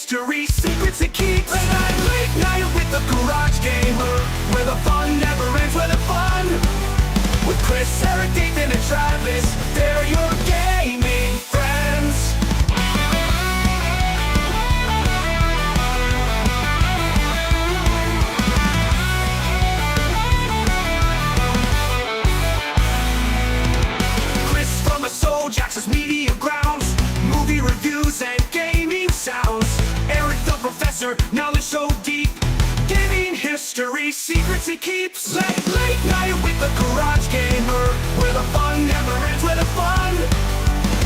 history, secrets to keep. Late night with the Garage Gamer, where the fun never ends, where the fun. With Chris, Eric, Nathan, and Travis, they're your gaming friends. Chris from a Soul Jackson's Media Grounds, movie reviews and gaming sounds. Eric the Professor, knowledge so deep, gaming history, secrets he keeps. Late night with the Garage Gamer, where the fun never ends, where the fun.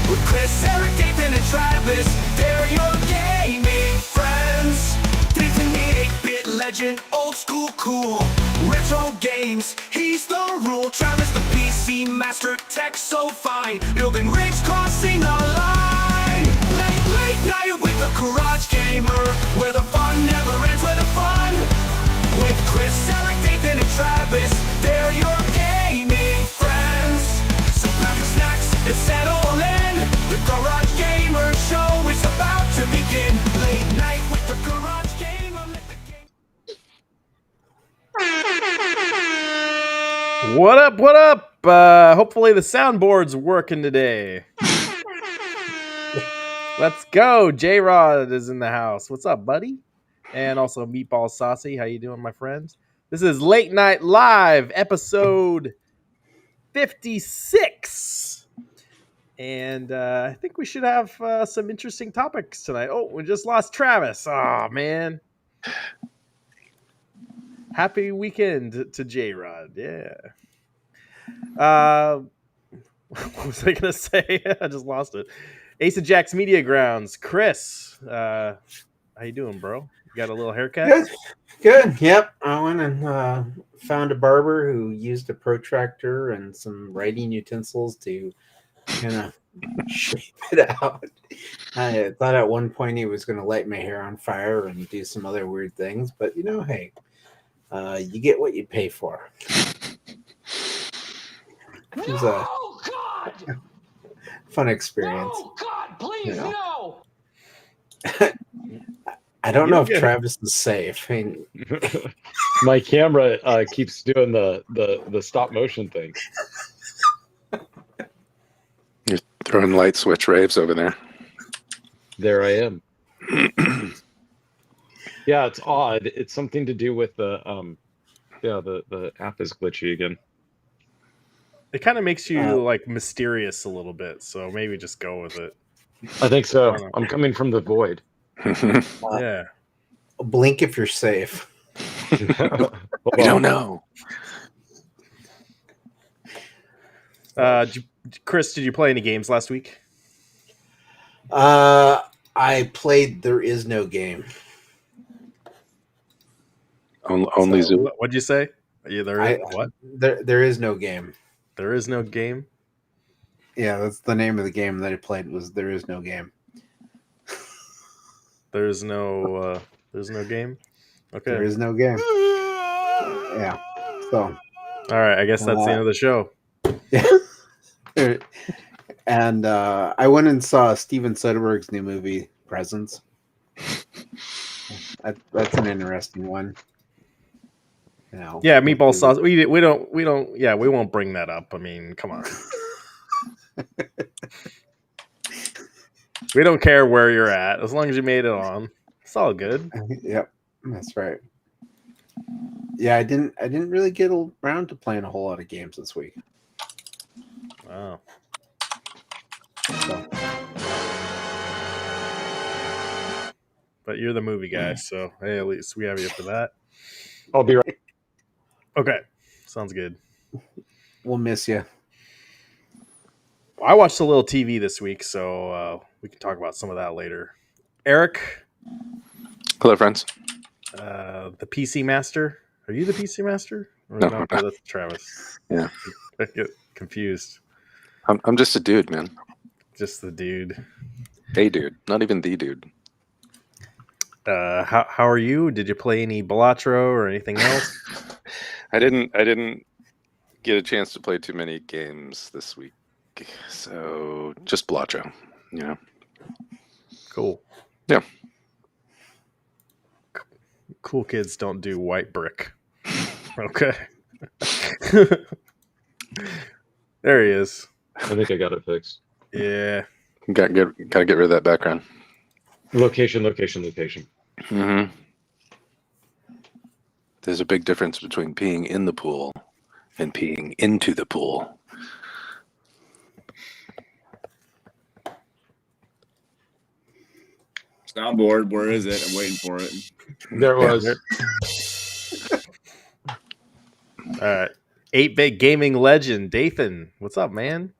With Chris, Eric, Nathan, and Travis, they're your gaming friends. Nathan the 8-bit legend, old school cool, retro games, he's the rule. Travis the PC master, tech so fine, building rigs, crossing the line. Late night with the Garage Gamer, where the fun never ends, where the fun. With Chris, Eric, Nathan, and Travis, they're your gaming friends. So grab your snacks and settle in. The Garage Gamer show is about to begin. Late night with the Garage Gamer. Let the game... What up? What up? Hopefully the soundboard's working today. Let's go. J-Rod is in the house. What's up, buddy? And also Meatball Saucy. How you doing, my friends? This is Late Night Live, episode 56. And I think we should have some interesting topics tonight. Oh, we just lost Travis. Oh, man. Happy weekend to J-Rod. Yeah. What was I going to say? I just lost it. Ace of Jacks Media Grounds. Chris, how you doing, bro? You got a little haircut? Good. Yep. I went and found a barber who used a protractor and some writing utensils to kind of shape it out. I thought at one point he was going to light my hair on fire and do some other weird things, but hey, you get what you pay for. It was a fun experience. Oh, God, please, no! I don't know if Travis is safe. I mean, my camera keeps doing the stop motion thing. You're throwing light switch raves over there. There I am. Yeah, it's odd. It's something to do with the app is glitchy again. It kind of makes you like mysterious a little bit, so maybe just go with it. I think so. I'm coming from the void. Yeah. Blink if you're safe. We don't know. Chris, did you play any games last week? I played There Is No Game. Only Zoo. What'd you say? What? There is no game. There is no game? Yeah, that's the name of the game that I played was There Is No Game. There's no game? Okay. There is no game. Yeah. So. All right, I guess that's the end of the show. Yeah. And I went and saw Steven Soderbergh's new movie, Presence. That's an interesting one. Yeah, meatball sauce. We don't. Yeah, we won't bring that up. I mean, come on. We don't care where you're at as long as you made it on. It's all good. Yep, that's right. Yeah, I didn't really get around to playing a whole lot of games this week. Wow. So. But you're the movie guy, so hey, at least we have you for that. I'll be right. Okay, sounds good. We'll miss you. I watched a little TV this week, so we can talk about some of that later. Eric. Hello, friends. The PC Master. Are you the PC Master? Or No. That's Travis. Yeah. I get confused. I'm just a dude, man. Just the dude. A dude, not even the dude. How are you? Did you play any Balatro or anything else? I didn't get a chance to play too many games this week, so just Balatro, Cool. Yeah. Cool kids don't do white brick. Okay. There he is. I think I got it fixed. Yeah. Gotta get rid of that background. Location. hmm There's a big difference between peeing in the pool and peeing into the pool. Soundboard, where is it? I'm waiting for it. There it was. All right. 8-bit gaming legend, Dathan. What's up, man?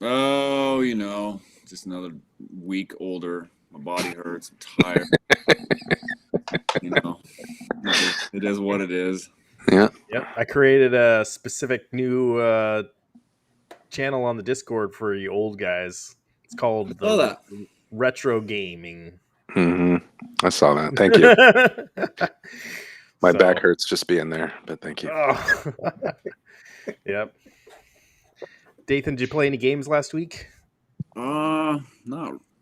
Oh, just another week older. My body hurts. I'm tired. It is what it is. Yeah. Yep. I created a specific new channel on the Discord for you old guys. It's called saw that. Retro Gaming. I saw that. Thank you. My So- back hurts just being there, but thank you. Oh. Yep. Dathan, did you play any games last week? No,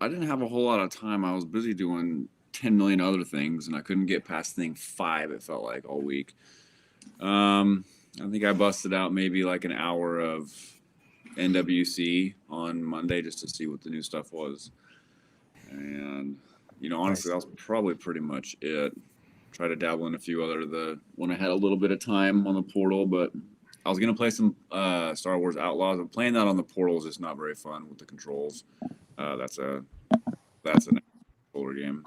I didn't have a whole lot of time. I was busy doing 10 million other things, and I couldn't get past thing 5. It felt like all week. I think I busted out maybe like an hour of NWC on Monday just to see what the new stuff was, and honestly, that was probably pretty much it. Try to dabble in a few other when I had a little bit of time on the portal, but I was gonna play some Star Wars Outlaws. I'm playing that on the portal is just not very fun with the controls. That's an older game.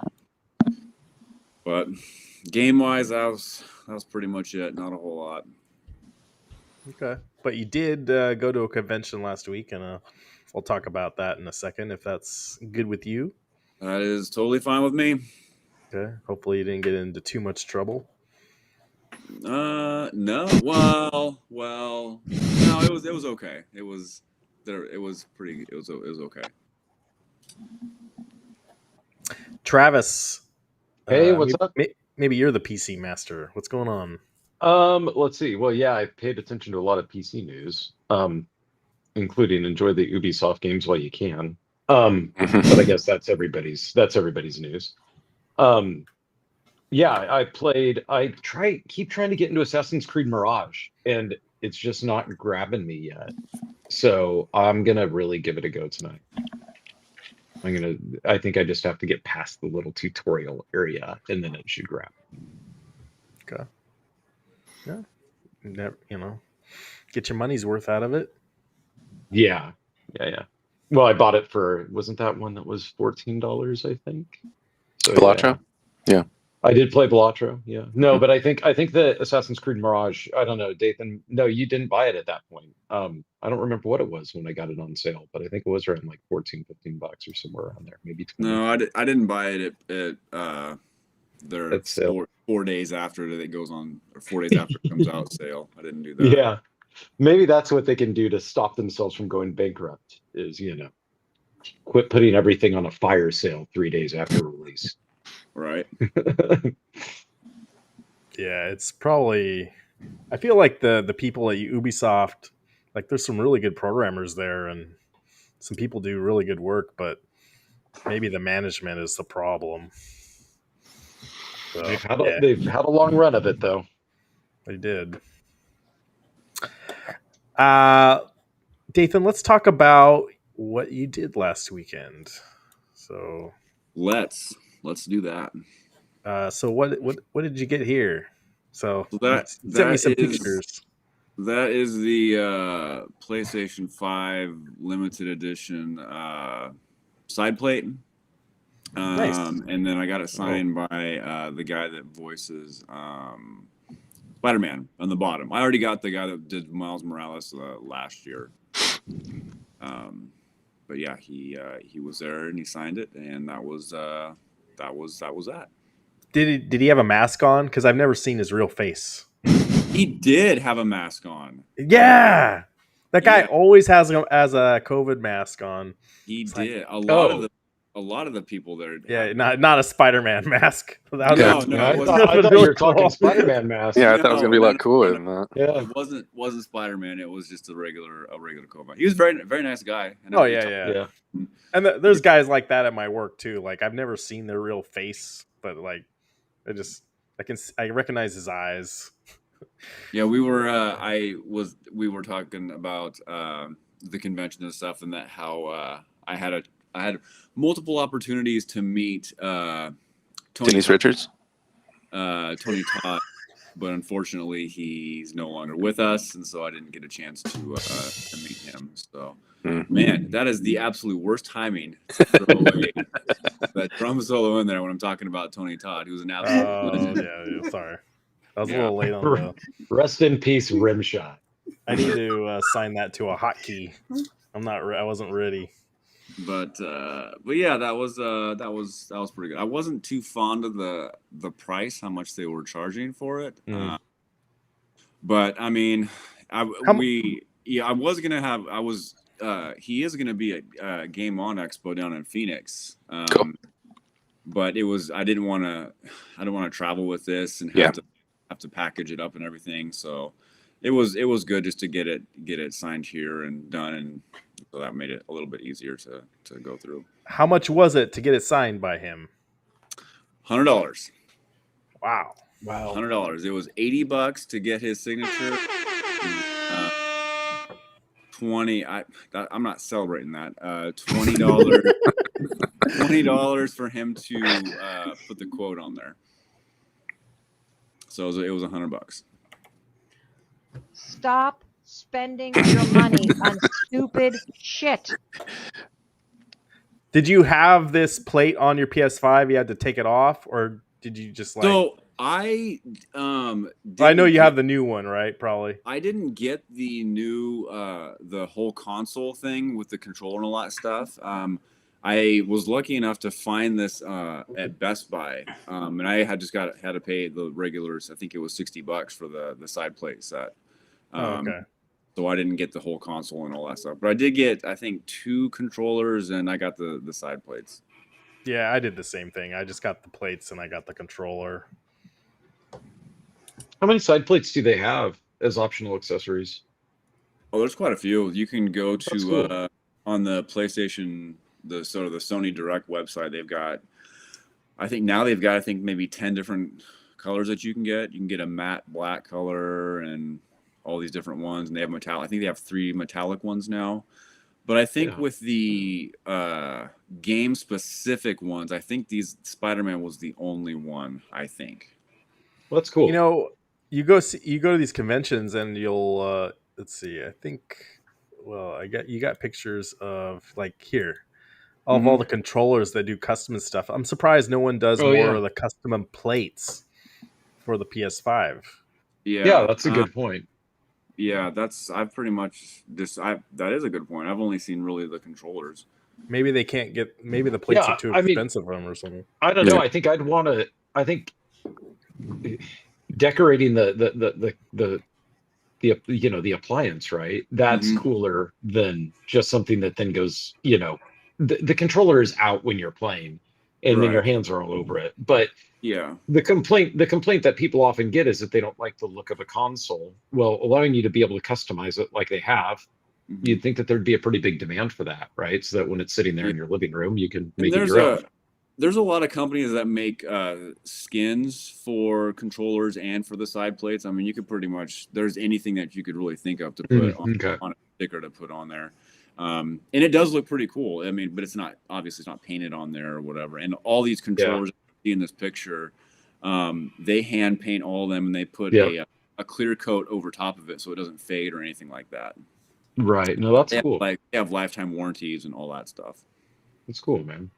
But game wise, that was pretty much it. Not a whole lot. Okay. But you did go to a convention last week, and we'll talk about that in a second if that's good with you. That is totally fine with me. Okay. Hopefully you didn't get into too much trouble. No. Well, no. It was okay. It was okay. Travis. Hey, what's up? Maybe you're the PC master. What's going on? Let's see. Well, yeah, I paid attention to a lot of PC news, including enjoy the Ubisoft games while you can. But I guess that's everybody's news. Yeah, keep trying to get into Assassin's Creed Mirage, and it's just not grabbing me yet. So I'm gonna really give it a go tonight. I think I just have to get past the little tutorial area, and then it should grab. Okay. Yeah. Never, get your money's worth out of it. Yeah. Well, I bought it wasn't that one that was $14, I think? So, Balatro? Yeah. I did play Balatro, yeah. No, but I think the Assassin's Creed Mirage, I don't know, Dathan, no, you didn't buy it at that point. I don't remember what it was when I got it on sale, but I think it was around like $14, $15 or somewhere around there, maybe 20. No, I didn't buy it at their At sale. 4 days after it goes on, or 4 days after it comes out sale. I didn't do that. Yeah. Maybe that's what they can do to stop themselves from going bankrupt is, quit putting everything on a fire sale 3 days after release. Right. Yeah, it's probably. I feel like the people at Ubisoft, like there's some really good programmers there, and some people do really good work, but maybe the management is the problem. So, They've had a long run of it, though. they did. Dathan, let's talk about what you did last weekend. So, Let's do that. so what did you get here? So That send me some is- pictures. That is the PlayStation 5 limited edition side plate. Nice. And then I got it signed by the guy that voices Spider-Man on the bottom. I already got the guy that did Miles Morales last year. But yeah, he was there and he signed it, and that was that. Did he have a mask on? Because I've never seen his real face. He did have a mask on. Yeah, that guy Yeah. always has a COVID mask on. He It's like- did. A lot of the people there. Yeah, not a Spider-Man mask. That was- Yeah. No, I it thought, wasn't. I thought you were talking Spider-Man mask. Yeah, I thought it was gonna be a lot No. cooler than that. Yeah. It wasn't Spider-Man. It was just a regular COVID. He was a very very nice guy. And Oh we yeah, talked- yeah. And there's guys like that at my work too. Like I've never seen their real face, but like I recognize his eyes. Yeah, we were talking about the convention and stuff, and that how I had multiple opportunities to meet Denise Richards. Tony Todd, but unfortunately he's no longer with us, and so I didn't get a chance to meet him. So, man, that is the absolute worst timing to throw away that drum solo in there when I'm talking about Tony Todd, who's an absolute Oh legend. yeah, sorry. I was a Yeah. little late on the. Rest in peace, Rimshot. I need to sign that to a hotkey. I wasn't ready. But yeah, that was pretty good. I wasn't too fond of the price, how much they were charging for it. But I mean, he is gonna be at Game On Expo down in Phoenix. Cool. But I didn't want to travel with this and have to package it up and everything. So it was good just to get it signed here and done, and so that made it a little bit easier to go through. How much was it to get it signed by him? $100. Wow. Wow. $100. It was $80 to get his signature. 20. I'm not celebrating that. $20. $20 for him to put the quote on there. So it was $100. Stop spending your money on stupid shit. Did you have this plate on your PS5? You had to take it off, or did you just like? So I I know you have the new one, right? Probably. I didn't get the new the whole console thing with the controller and all that stuff. I was lucky enough to find this at Best Buy, and I had to pay the regulars. I think it was $60 for the side plate set. Okay. So I didn't get the whole console and all that stuff, but I did get, I think, 2 controllers, and I got the side plates. Yeah, I did the same thing. I just got the plates and I got the controller. How many side plates do they have as optional accessories? Oh, there's quite a few. You can go That's to cool. On the PlayStation, the Sony Direct website. They've got, I think maybe 10 different colors that you can get. You can get a matte black color and all these different ones, and they have metallic. I think they have 3 metallic ones now. But I think with the game specific ones, I think Spider-Man was the only one. I think. Well, that's cool. You know, you go to these conventions and you'll let's see. I think, well, you got pictures of like here of all the controllers that do custom stuff. I'm surprised no one does more of the custom plates for the PS5. Yeah, that's a good point. Yeah, I've pretty much that is a good point. I've only seen really the controllers. Maybe they can't get. Maybe the plates are too expensive for them or something. I don't know. I think I'd want to. I think decorating the the appliance, right? That's cooler than just something that then goes. The controller is out when you're playing, and then your hands are all over it. But the complaint that people often get is that they don't like the look of a console. Well, allowing you to be able to customize it like they have, you'd think that there'd be a pretty big demand for that, right? So that when it's sitting there in your living room, you can make it your own. There's a lot of companies that make skins for controllers and for the side plates. I mean, you could pretty much, there's anything that you could really think of to put on a sticker to put on there. And it does look pretty cool. I mean, but it's not painted on there or whatever. And all these controllers in this picture, they hand paint all of them, and they put a clear coat over top of it so it doesn't fade or anything like that. Right. No, that's cool. They have lifetime warranties and all that stuff. That's cool, man.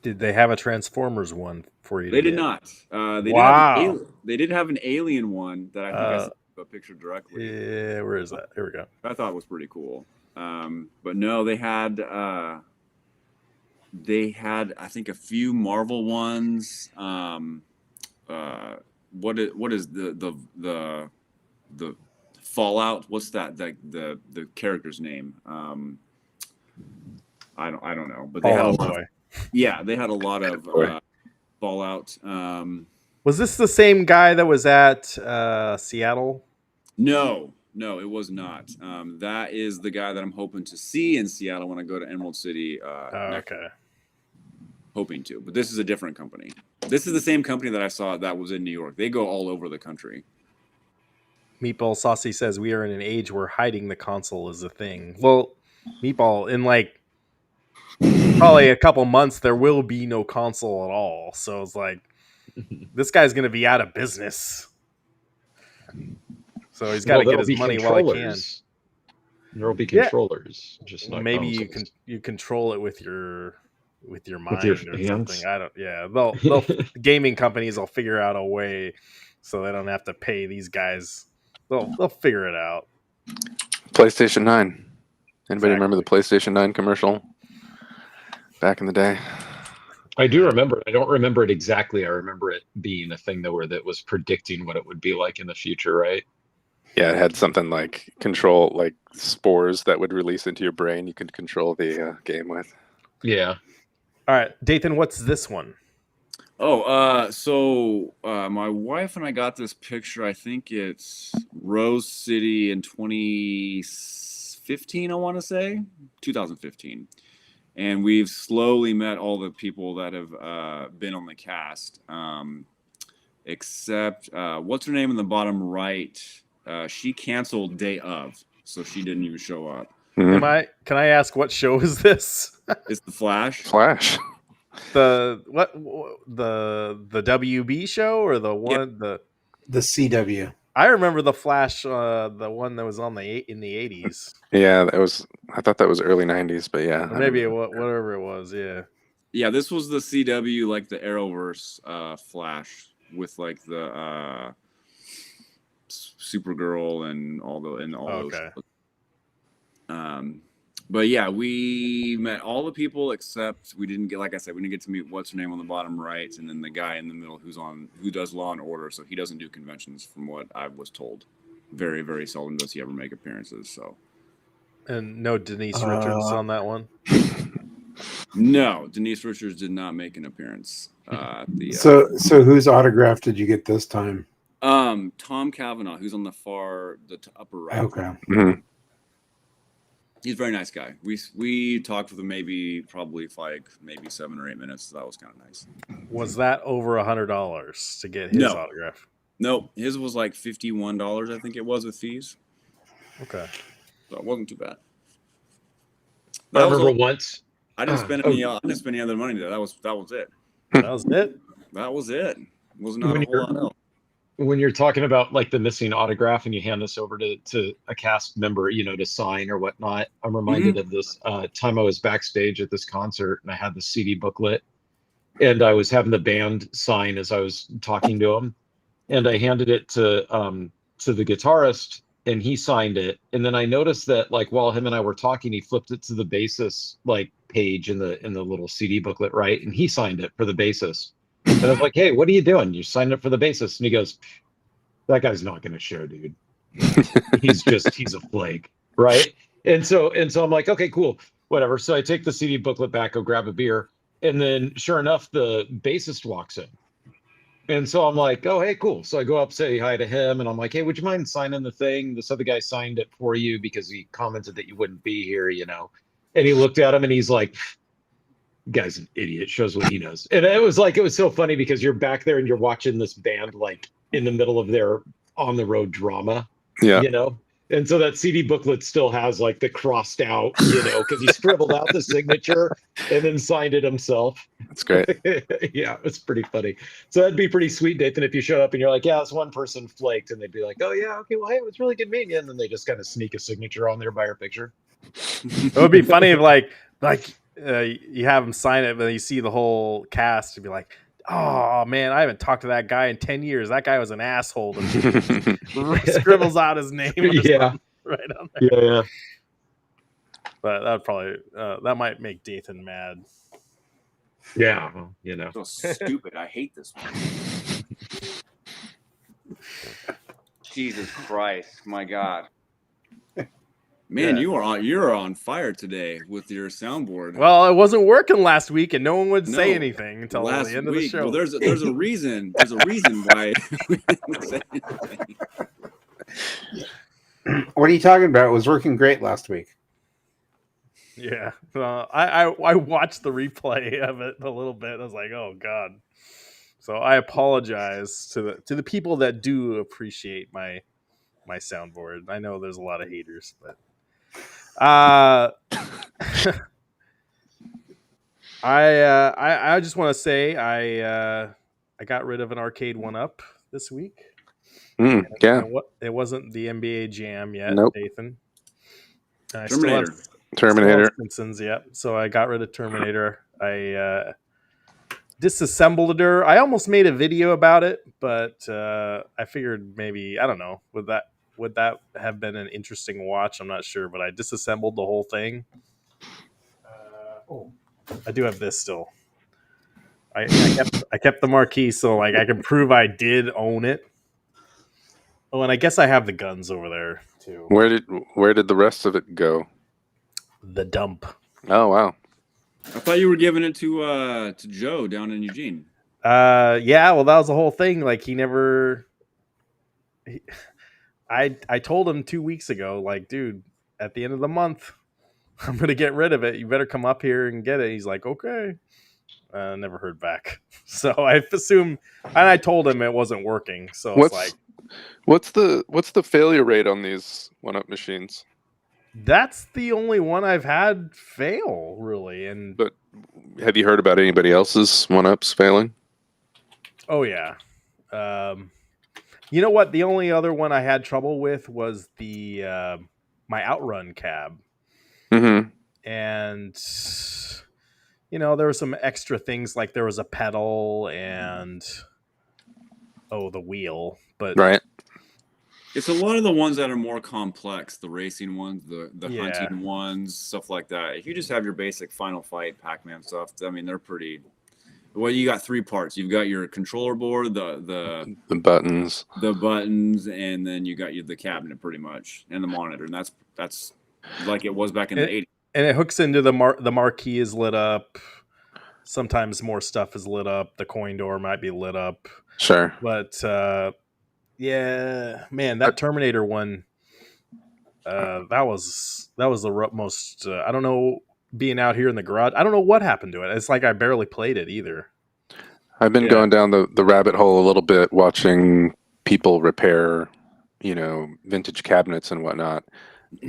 Did they have a Transformers one for you? They did not. They did have an Alien one that I think I sent a picture directly. Yeah, where is that? Here we go. I thought it was pretty cool. But no, they had I think a few Marvel ones. What is the Fallout? What's that? The character's name? I don't know. But they had a lot. Yeah, they had a lot of Fallout. Was this the same guy that was at Seattle? No, it was not. That is the guy that I'm hoping to see in Seattle when I go to Emerald City. Okay. hoping to. But this is a different company. This is the same company that I saw that was in New York. They go all over the country. Meatball Saucy says we are in an age where hiding the console is a thing. Well, Meatball, in like probably a couple months, there will be no console at all. So it's like this guy's going to be out of business. So he's got to get his money while he can. There will be Yeah. controllers, just not Maybe consoles. you control it with your mind your or hands? something. I don't. Yeah, they'll gaming companies will figure out a way so they don't have to pay these guys. They'll figure it out. PlayStation 9. Anybody remember the PlayStation 9 commercial back in the day? I do remember it. I don't remember it exactly. I remember it being a thing that was predicting what it would be like in the future, right? Yeah, it had something like control, like spores that would release into your brain. You could control the game with. Yeah. All right, Dathan, what's this one? So my wife and I got this picture. I think it's Rose City in 2015, I want to say 2015. And we've slowly met all the people that have been on the cast, except what's her name in the bottom right? She canceled day of, so she didn't even show up. Mhm. Can I ask what show is this? It's The Flash. Flash. The WB show or the one The CW. I remember the Flash, the one that was on in the 80s. Yeah, that was. I thought that was early 90s, but yeah. Or maybe whatever it was, yeah. Yeah, this was the CW, like the Arrowverse Flash with like the Supergirl and all those. Okay. But yeah, we met all the people except we didn't get, like I said, we didn't get to meet what's her name on the bottom right, and then the guy in the middle who does Law and Order, so he doesn't do conventions from what I was told. Very, very seldom does he ever make appearances. So. And no Denise Richards on that one. No, Denise Richards did not make an appearance. So whose autograph did you get this time? Tom Cavanaugh, who's on the upper right. Okay. Mhm. He's a very nice guy. We talked with him probably 7 or 8 minutes. So that was kind of nice. Was that over $100 to get his autograph? No, his was like $51, I think it was, with fees. Okay. So it wasn't too bad. I remember once. I didn't spend any other money there. That was it. That was it? That was it. Was not a whole lot else. When you're talking about like the missing autograph and you hand this over to a cast member, to sign or whatnot, I'm reminded of this time I was backstage at this concert and I had the CD booklet and I was having the band sign as I was talking to him, and I handed it to the guitarist and he signed it. And then I noticed that like while him and I were talking, he flipped it to the bassist like page in the little CD booklet, right? And he signed it for the bassist. And I was like, hey, what are you doing? You signed up for the bassist. And he goes, that guy's not going to share, dude. He's a flake. Right. And so I'm like, okay, cool, whatever. So I take the CD booklet back, go grab a beer. And then sure enough, the bassist walks in. And so I'm like, oh, hey, cool. So I go up, say hi to him. And I'm like, hey, would you mind signing the thing? This other guy signed it for you because he commented that you wouldn't be here, And he looked at him and he's like, guy's an idiot, shows what he knows. And it was so funny because you're back there and you're watching this band like in the middle of their on the road drama. Yeah. And so that CD booklet still has like the crossed out, because he scribbled out the signature and then signed it himself. That's great. Yeah, it's pretty funny. So that'd be pretty sweet, Nathan, if you showed up and you're like, yeah, this one person flaked, and they'd be like, oh yeah, okay, well, hey, it was really good meeting you. And then they just kind of sneak a signature on there by your picture. It would be funny if you have him sign it, but then you see the whole cast to be like, oh man, I haven't talked to that guy in 10 years. That guy was an asshole. And scribbles out his name. Yeah. Right on there. Yeah. But that would probably that might make Dathan mad. Yeah. So stupid. I hate this one. Jesus Christ, my God. Man, Yeah. you're on fire today with your soundboard. Well, it wasn't working last week, and no one would say anything until the end of the show. Well, there's a reason. There's a reason why we didn't say anything. What are you talking about? It was working great last week. Yeah, I watched the replay of it a little bit. I was like, oh god. So I apologize to the people that do appreciate my soundboard. I know there's a lot of haters, but I just want to say I got rid of an arcade 1-up this week. Yeah. It wasn't the NBA Jam yet, Nope. Nathan. I Terminator. Still have Terminator. Simpsons, yep. So I got rid of Terminator. I disassembled her. I almost made a video about it, but I figured maybe, I don't know, would that have been an interesting watch? I'm not sure, but I disassembled the whole thing. I do have this still. I kept the marquee, so like I can prove I did own it. Oh, and I guess I have the guns over there too. Where did the rest of it go? The dump. Oh wow. I thought you were giving it to Joe down in Eugene. Yeah, well, that was the whole thing. Like I told him 2 weeks ago, like, dude, at the end of the month, I'm gonna get rid of it. You better come up here and get it. He's like, okay. Never heard back. So I assume, and I told him it wasn't working. So it's like, what's the failure rate on these 1-up machines? that's the only one I've had fail, really. And But have you heard about anybody else's 1-ups failing? oh yeah. You know what? The only other one I had trouble with was the my Outrun cab. Mm-hmm. And there were some extra things, like there was a pedal and the wheel, but Right. It's a lot of the ones that are more complex, the racing ones, the Yeah. hunting ones, stuff like that. If you just have your basic Final Fight, Pac-Man stuff, I mean, they're pretty. Well, you got 3 parts. You've got your controller board, the buttons, and then you got the cabinet, pretty much, and the monitor, and that's like it was back in the 80s. And it hooks into the marquee is lit up. Sometimes more stuff is lit up. The coin door might be lit up. Sure. But yeah, man, that Terminator one, that was the most. I don't know, being out here in the garage, I don't know what happened to it. It's like I barely played it either. I've been going down the rabbit hole a little bit, watching people repair, vintage cabinets and whatnot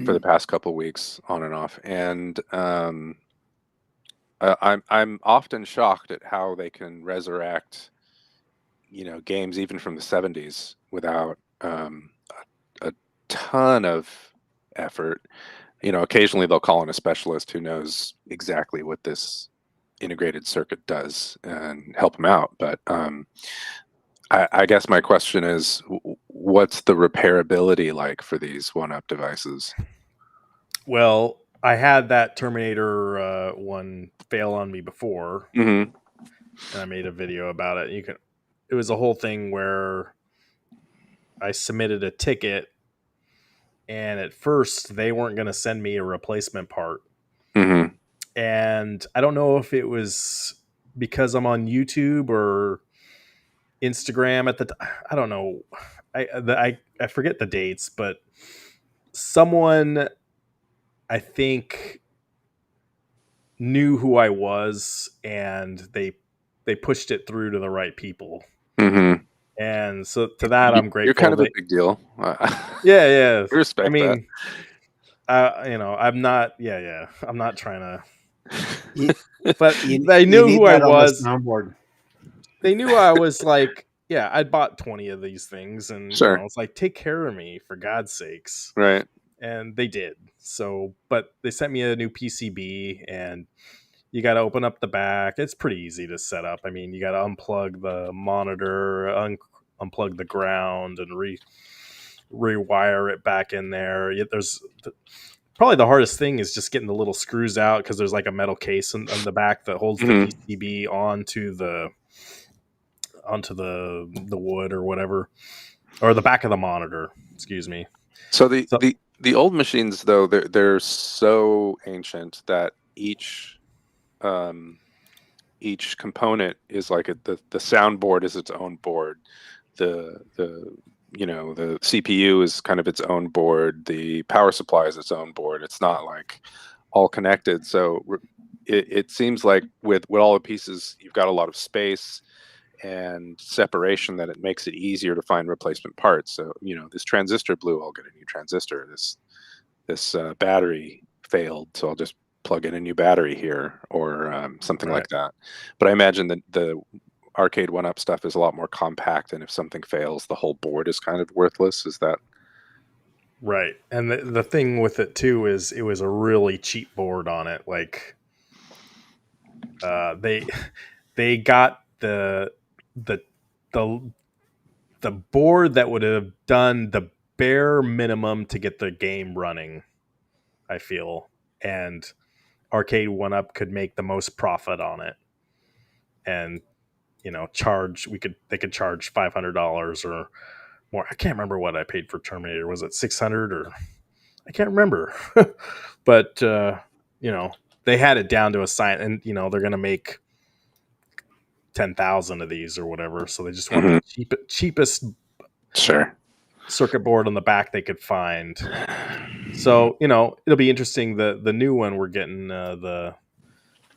for the past couple weeks, on and off, and I'm often shocked at how they can resurrect, games even from the 70s without a ton of effort. Occasionally they'll call in a specialist who knows exactly what this integrated circuit does and help them out. But I guess my question is, what's the repairability like for these 1-up devices? Well, I had that Terminator one fail on me before, Mm-hmm. and I made a video about it. It was a whole thing where I submitted a ticket, and at first they weren't going to send me a replacement part. Mm-hmm. And I don't know if it was because I'm on YouTube or Instagram at the time. I don't know. I forget the dates, but someone, I think, knew who I was, and they pushed it through to the right people. Mm-hmm. And so to that, I'm grateful. You're kind of a big deal. Yeah. I respect that. I'm not. Yeah. I'm not trying to. But they knew who I was. Soundboard. They knew I was like, yeah, I bought 20 of these things, and Sure. it's like, take care of me, for God's sakes. Right. And they did. So, but they sent me a new PCB, and you got to open up the back. It's pretty easy to set up. I mean, you got to unplug the monitor, unplug the ground, and rewire it back in there. Probably the hardest thing is just getting the little screws out, because there's like a metal case on the back that holds the PCB onto the wood or whatever, or the back of the monitor. Excuse me. So the old machines, though, they're so ancient that each component is like the soundboard is its own board. The CPU is kind of its own board. The power supply is its own board. It's not like all connected. So it seems like with all the pieces, you've got a lot of space and separation that it makes it easier to find replacement parts. So, this transistor blew, I'll get a new transistor. This battery failed, so I'll just plug in a new battery here, or something like that. But I imagine that the Arcade 1-Up stuff is a lot more compact, and if something fails, the whole board is kind of worthless. Is that right? And the thing with it too is it was a really cheap board on it. Like they got the board that would have done the bare minimum to get the game running, I feel, and Arcade 1-Up could make the most profit on it, and they could charge $500 or more. I can't remember what I paid for Terminator. Was it 600 or I can't remember, but they had it down to a science, and they're going to make 10,000 of these or whatever. So they just want the cheapest sure circuit board on the back they could find. So it'll be interesting. The new one we're getting, the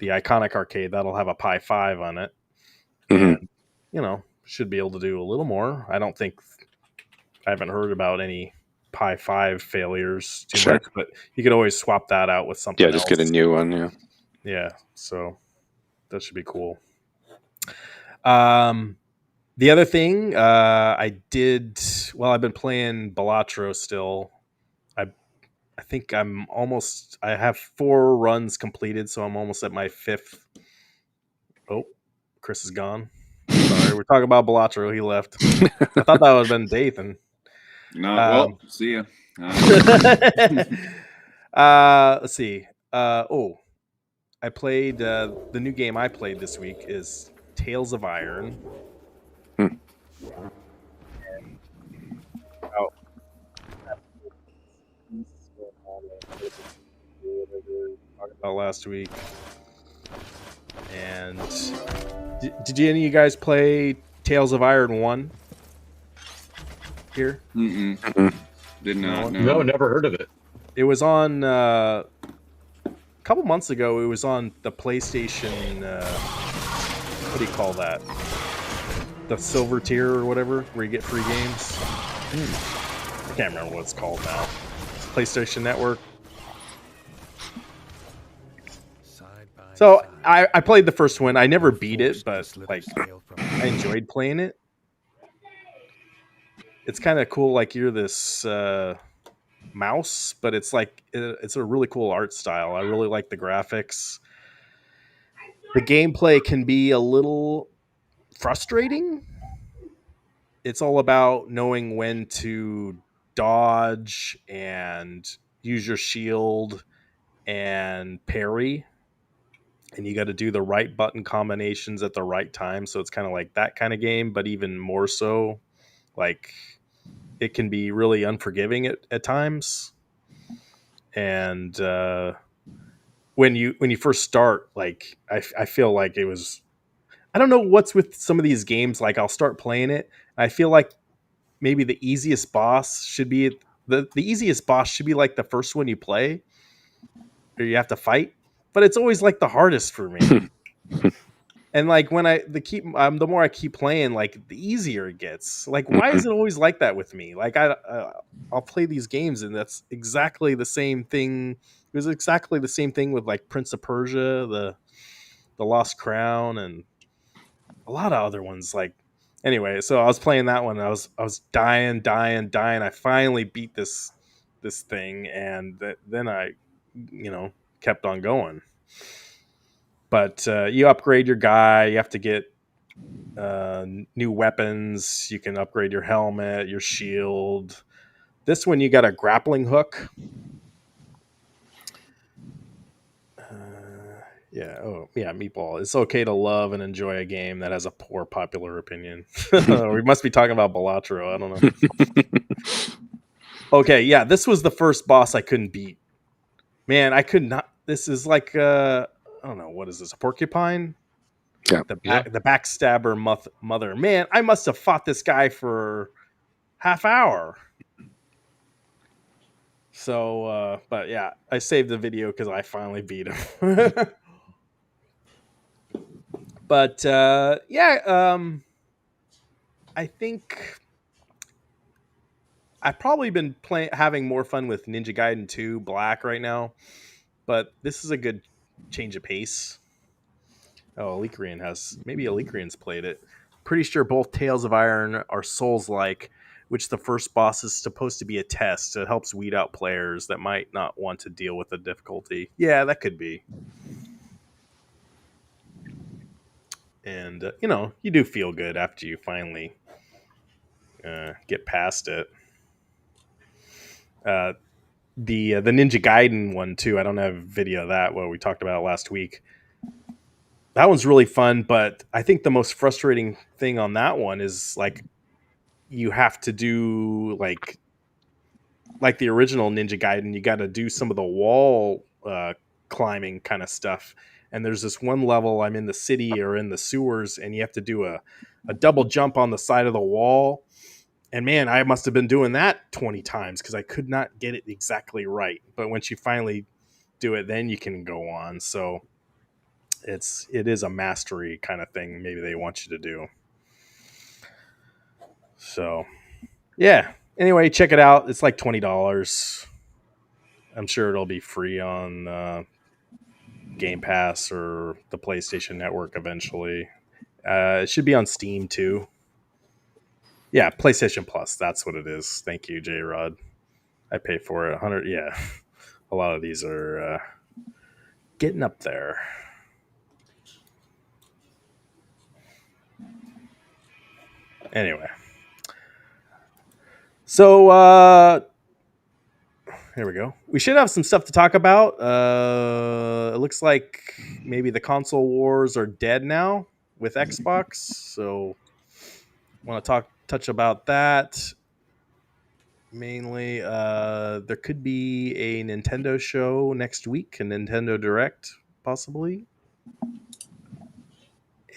Iconic Arcade, that'll have a Pi 5 on it. And, should be able to do a little more. I haven't heard about any Pi 5 failures too much, but you could always swap that out with something else. Just get a new one. Yeah, so that should be cool. The other thing I've been playing Balatro still. I think I have 4 runs completed, so I'm almost at my 5th. Oh, Chris is gone. Sorry, we're talking about Balatro. He left. I thought that would have been Dathan. No, well, see ya. Let's see. I played the new game I played this week is Tales of Iron. Talked about last week. And did any of you guys play Tales of Iron 1 here? Did not. No, never heard of it. It was on a couple months ago. It was on the PlayStation. What do you call that? The silver tier or whatever, where you get free games. I can't remember what it's called now. PlayStation Network. So I played the first one. I never beat it, but I enjoyed playing it. It's kind of cool. Like you're this mouse, but it's a really cool art style. I really like the graphics. The gameplay can be a little frustrating. It's all about knowing when to dodge and use your shield and parry. And you got to do the right button combinations at the right time. So it's kind of like that kind of game, but even more so, like it can be really unforgiving at times. And when you first start, like I feel like it was, I don't know what's with some of these games. Like I'll start playing it. I feel like maybe the easiest boss should be the easiest boss should be like the first one you play, or you have to fight. But it's always like the hardest for me. And like when the more I keep playing, like the easier it gets. Like why is it always like that with me? Like I'll play these games and that's exactly the same thing. It was exactly the same thing with like Prince of Persia, the Lost Crown, and a lot of other ones. Like anyway, so I was playing that one. And I was dying. I finally beat this thing, and then I, kept on going. But you upgrade your guy. You have to get new weapons. You can upgrade your helmet, your shield. This one, you got a grappling hook. Meatball. It's okay to love and enjoy a game that has a poor popular opinion. We must be talking about Balatro. I don't know. Okay, yeah, this was the first boss I couldn't beat. Man, I could not. This is like I don't know, what is this? A porcupine? Yeah. The backstabber mother. Man, I must have fought this guy for half hour. So, but yeah, I saved the video because I finally beat him. But I think I've probably been having more fun with Ninja Gaiden 2 Black right now, but this is a good change of pace. Oh, maybe Alikrian's played it. Pretty sure both Tales of Iron are Souls-like, which the first boss is supposed to be a test. It helps weed out players that might not want to deal with the difficulty. Yeah, that could be. And you do feel good after you finally get past it. The Ninja Gaiden one too. I don't have a video of that. What we talked about last week. That one's really fun, but I think the most frustrating thing on that one is like you have to do like the original Ninja Gaiden. You got to do some of the wall climbing kind of stuff. And there's this one level I'm in the city or in the sewers, and you have to do a double jump on the side of the wall. And man, I must have been doing that 20 times because I could not get it exactly right. But once you finally do it, then you can go on. So it is a mastery kind of thing. Maybe they want you to do. So yeah. Anyway, check it out. It's like $20. I'm sure it'll be free on Game Pass or the PlayStation Network eventually. It should be on Steam too. Yeah, PlayStation Plus. That's what it is. Thank you, J Rod. I pay for it. 100. Yeah, a lot of these are getting up there. Anyway, so here we go. We should have some stuff to talk about. It looks like maybe the console wars are dead now with Xbox. So want to touch about that. Mainly, there could be a Nintendo show next week, a Nintendo Direct, possibly.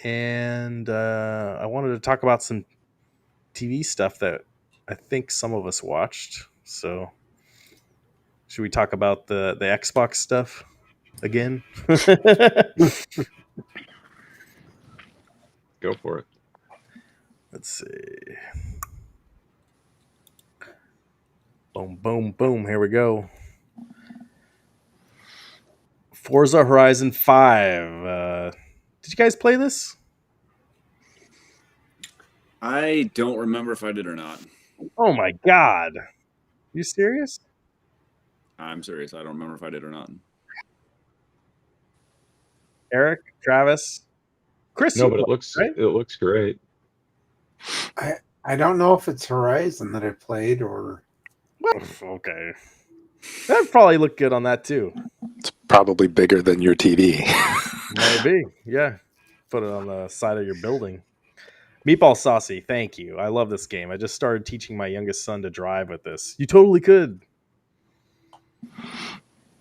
And I wanted to talk about some TV stuff that I think some of us watched. So, should we talk about the Xbox stuff again? Go for it. Let's see. Boom, boom, boom. Here we go. Forza Horizon 5. Did you guys play this? I don't remember if I did or not. Oh my god. You serious? I'm serious. I don't remember if I did or not. Eric, Travis, Chris? No, you but it played, looks right? it looks great. I don't know if it's Horizon that I played or Okay. That'd probably look good on that too. It's probably bigger than your TV. Maybe. Yeah. Put it on the side of your building. Meatball Saucy, thank you. I love this game. I just started teaching my youngest son to drive with this. You totally could.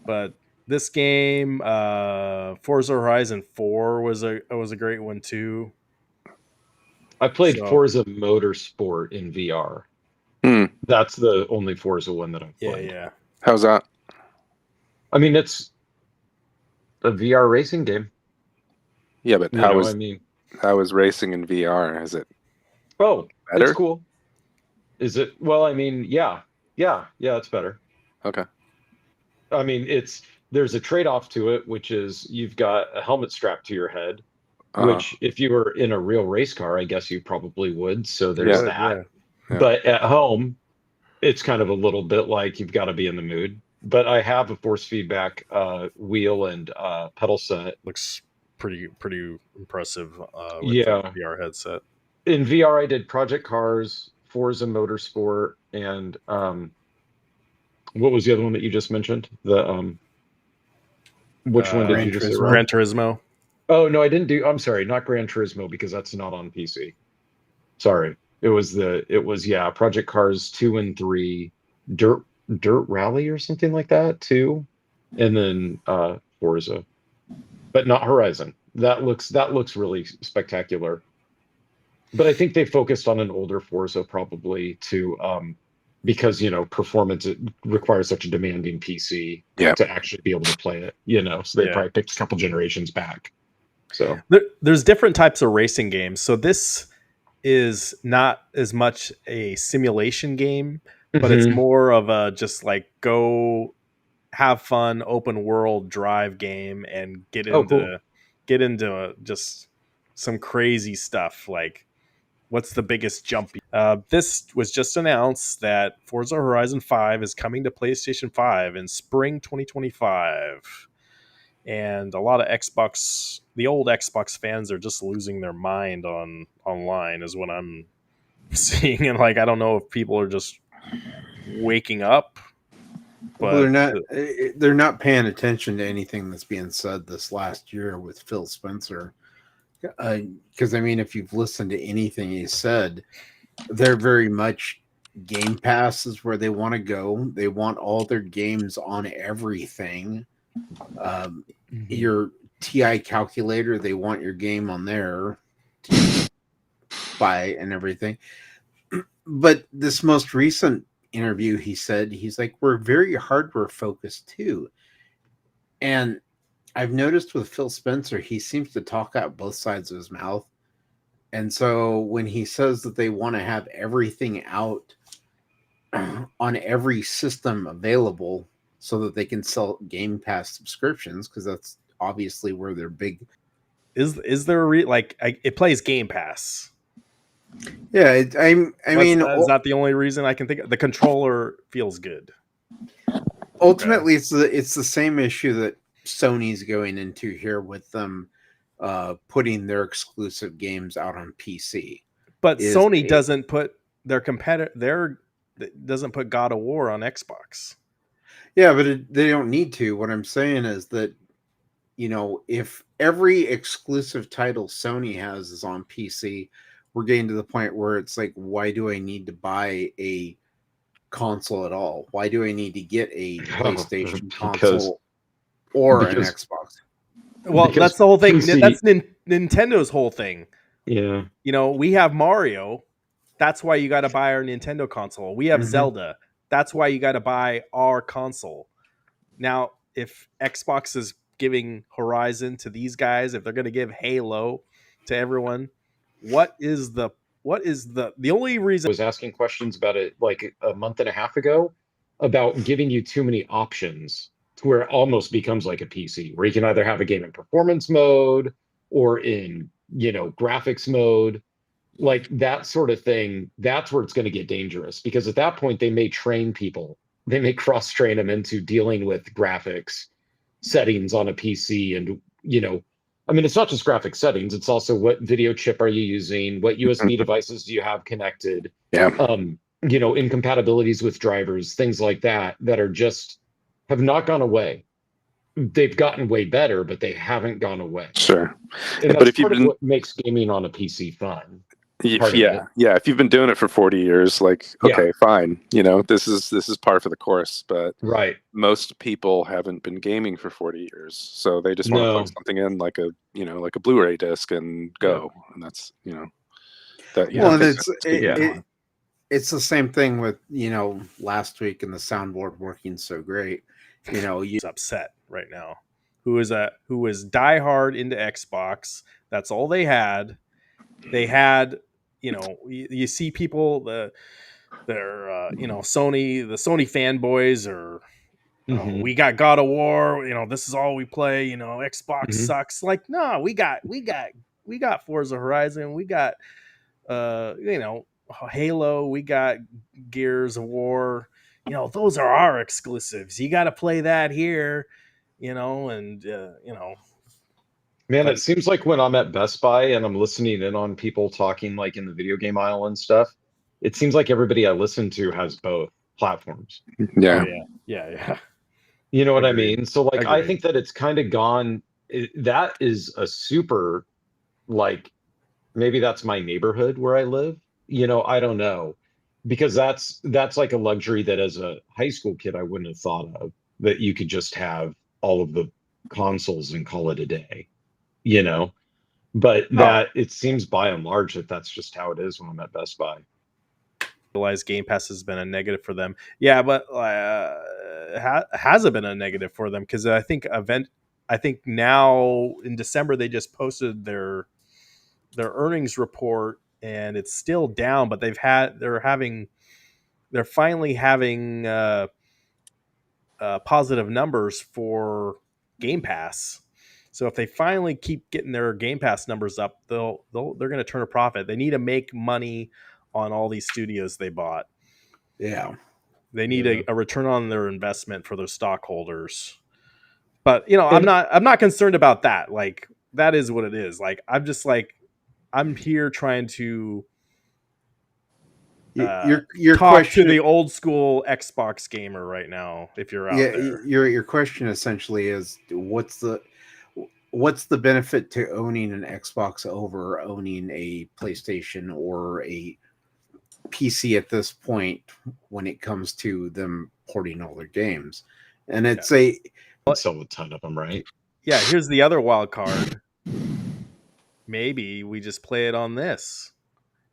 But this game, Forza Horizon 4 was a great one too. I played So- Forza Motorsport in VR. Hmm. That's the only Forza one that I've Yeah, played. yeah. How's that? I mean, it's a VR racing game. Yeah, but You how know, is I mean, how is racing in VR? Is it oh, better? it's cool. Is it? Well, I mean, yeah, it's better. Okay. I mean, there's a trade-off to it, which is you've got a helmet strapped to your head, Uh-huh. which if you were in a real race car, I guess you probably would. So there's Yeah. that. Yeah. But at home, it's kind of a little bit like you've got to be in the mood. But I have a force feedback wheel and pedal set. Looks pretty impressive with Yeah. the VR headset. In VR, I did Project Cars, Forza Motorsport, and what was the other one that you just mentioned? Which one did Gran you just say? Turismo. Rob? Gran Turismo. Oh no, I didn't do. I'm sorry, not Gran Turismo because that's not on PC. Sorry, it was Project Cars 2 and 3, Dirt Rally or something like that 2, and then Forza, but not Horizon. That looks really spectacular. But I think they focused on an older Forza probably to because performance, it requires such a demanding PC Yeah. to actually be able to play it. So they Yeah. probably picked a couple generations back. So There's different types of racing games. So this is not as much a simulation game, but it's Mhm. more of a just like go have fun open world drive game and get Oh, into cool. just some crazy stuff like what's the biggest jump. This was just announced that Forza Horizon 5 is coming to PlayStation 5 in spring 2025, and a lot of the old Xbox fans are just losing their mind online is what I'm seeing. And like I don't know if people are just waking up, Well, but they're not paying attention to anything that's being said this last year with Phil Spencer. Because I mean, if you've listened to anything he said, they're very much Game Pass is where they want to go. They want all their games on everything. Your TI calculator, they want your game on there to buy and everything. But this most recent interview, he said, he's like, we're very hardware focused too. And I've noticed with Phil Spencer, he seems to talk out both sides of his mouth. And so when he says that they want to have everything out on every system available so that they can sell Game Pass subscriptions, because that's obviously where they're big. is there it plays Game Pass? Yeah, I mean, is that the only reason I can think of? The controller feels good. Ultimately, it's the same issue that Sony's going into here with them putting their exclusive games out on PC. But Sony doesn't put their doesn't put God of War on Xbox. Yeah, but they don't need to. What I'm saying is that, if every exclusive title Sony has is on PC, we're getting to the point where it's like, why do I need to buy a console at all? Why do I need to get a PlayStation console or an Xbox? Well, that's the whole thing. PC, that's Nintendo's whole thing. Yeah. We have Mario. That's why you got to buy our Nintendo console. We have Zelda. That's why you got to buy our console. Now, if Xbox is giving Horizon to these guys, if they're going to give Halo to everyone, what is the only reason? I was asking questions about it like a month and a half ago about giving you too many options to where it almost becomes like a PC, where you can either have a game in performance mode or in, graphics mode, like that sort of thing. That's where it's going to get dangerous, because at that point they may train people. They may cross-train them into dealing with graphics settings on a PC. And, I mean, it's not just graphic settings. It's also what video chip are you using? What USB devices do you have connected? Yeah. Incompatibilities with drivers, things like that are just have not gone away. They've gotten way better, but they haven't gone away. Sure. And that's part of what makes gaming on a PC fun. If you've been doing it for 40 years, okay, fine. This is par for the course, but right. Most people haven't been gaming for 40 years. So they just want to plug something in like a Blu-ray disc and go. Yeah. And that's, it's the same thing with, last week and the soundboard working so great. He's upset right now. Who is diehard into Xbox. That's all they had. They had, you see people, the Sony fanboys are, we got God of War, this is all we play, Xbox sucks. Like, no, we got Forza Horizon, we got, Halo, we got Gears of War, those are our exclusives. You got to play that here, Man, it seems like when I'm at Best Buy and I'm listening in on people talking like in the video game aisle and stuff, it seems like everybody I listen to has both platforms. Yeah. Yeah. You know what I mean? So like, I think that it's kind of gone. That is a super, like, maybe that's my neighborhood where I live. I don't know, because that's like a luxury that as a high school kid, I wouldn't have thought of, that you could just have all of the consoles and call it a day. But that it seems by and large that's just how it is when I'm at Best Buy. realize Game Pass has been a negative for them. Yeah, but has it been a negative for them? Because I think now in December they just posted their earnings report and it's still down, but they're finally having positive numbers for Game Pass. So if they finally keep getting their Game Pass numbers up, they're going to turn a profit. They need to make money on all these studios they bought. Yeah. They need a return on their investment for their stockholders. But I'm not concerned about that. Like, that is what it is. Like, I'm here trying to your talk question to the old school Xbox gamer right now. If you're out there, your question essentially is what's the benefit to owning an Xbox over owning a PlayStation or a PC at this point when it comes to them porting all their games? And it's sell a ton of them, right? Yeah, here's the other wild card. Maybe we just play it on this.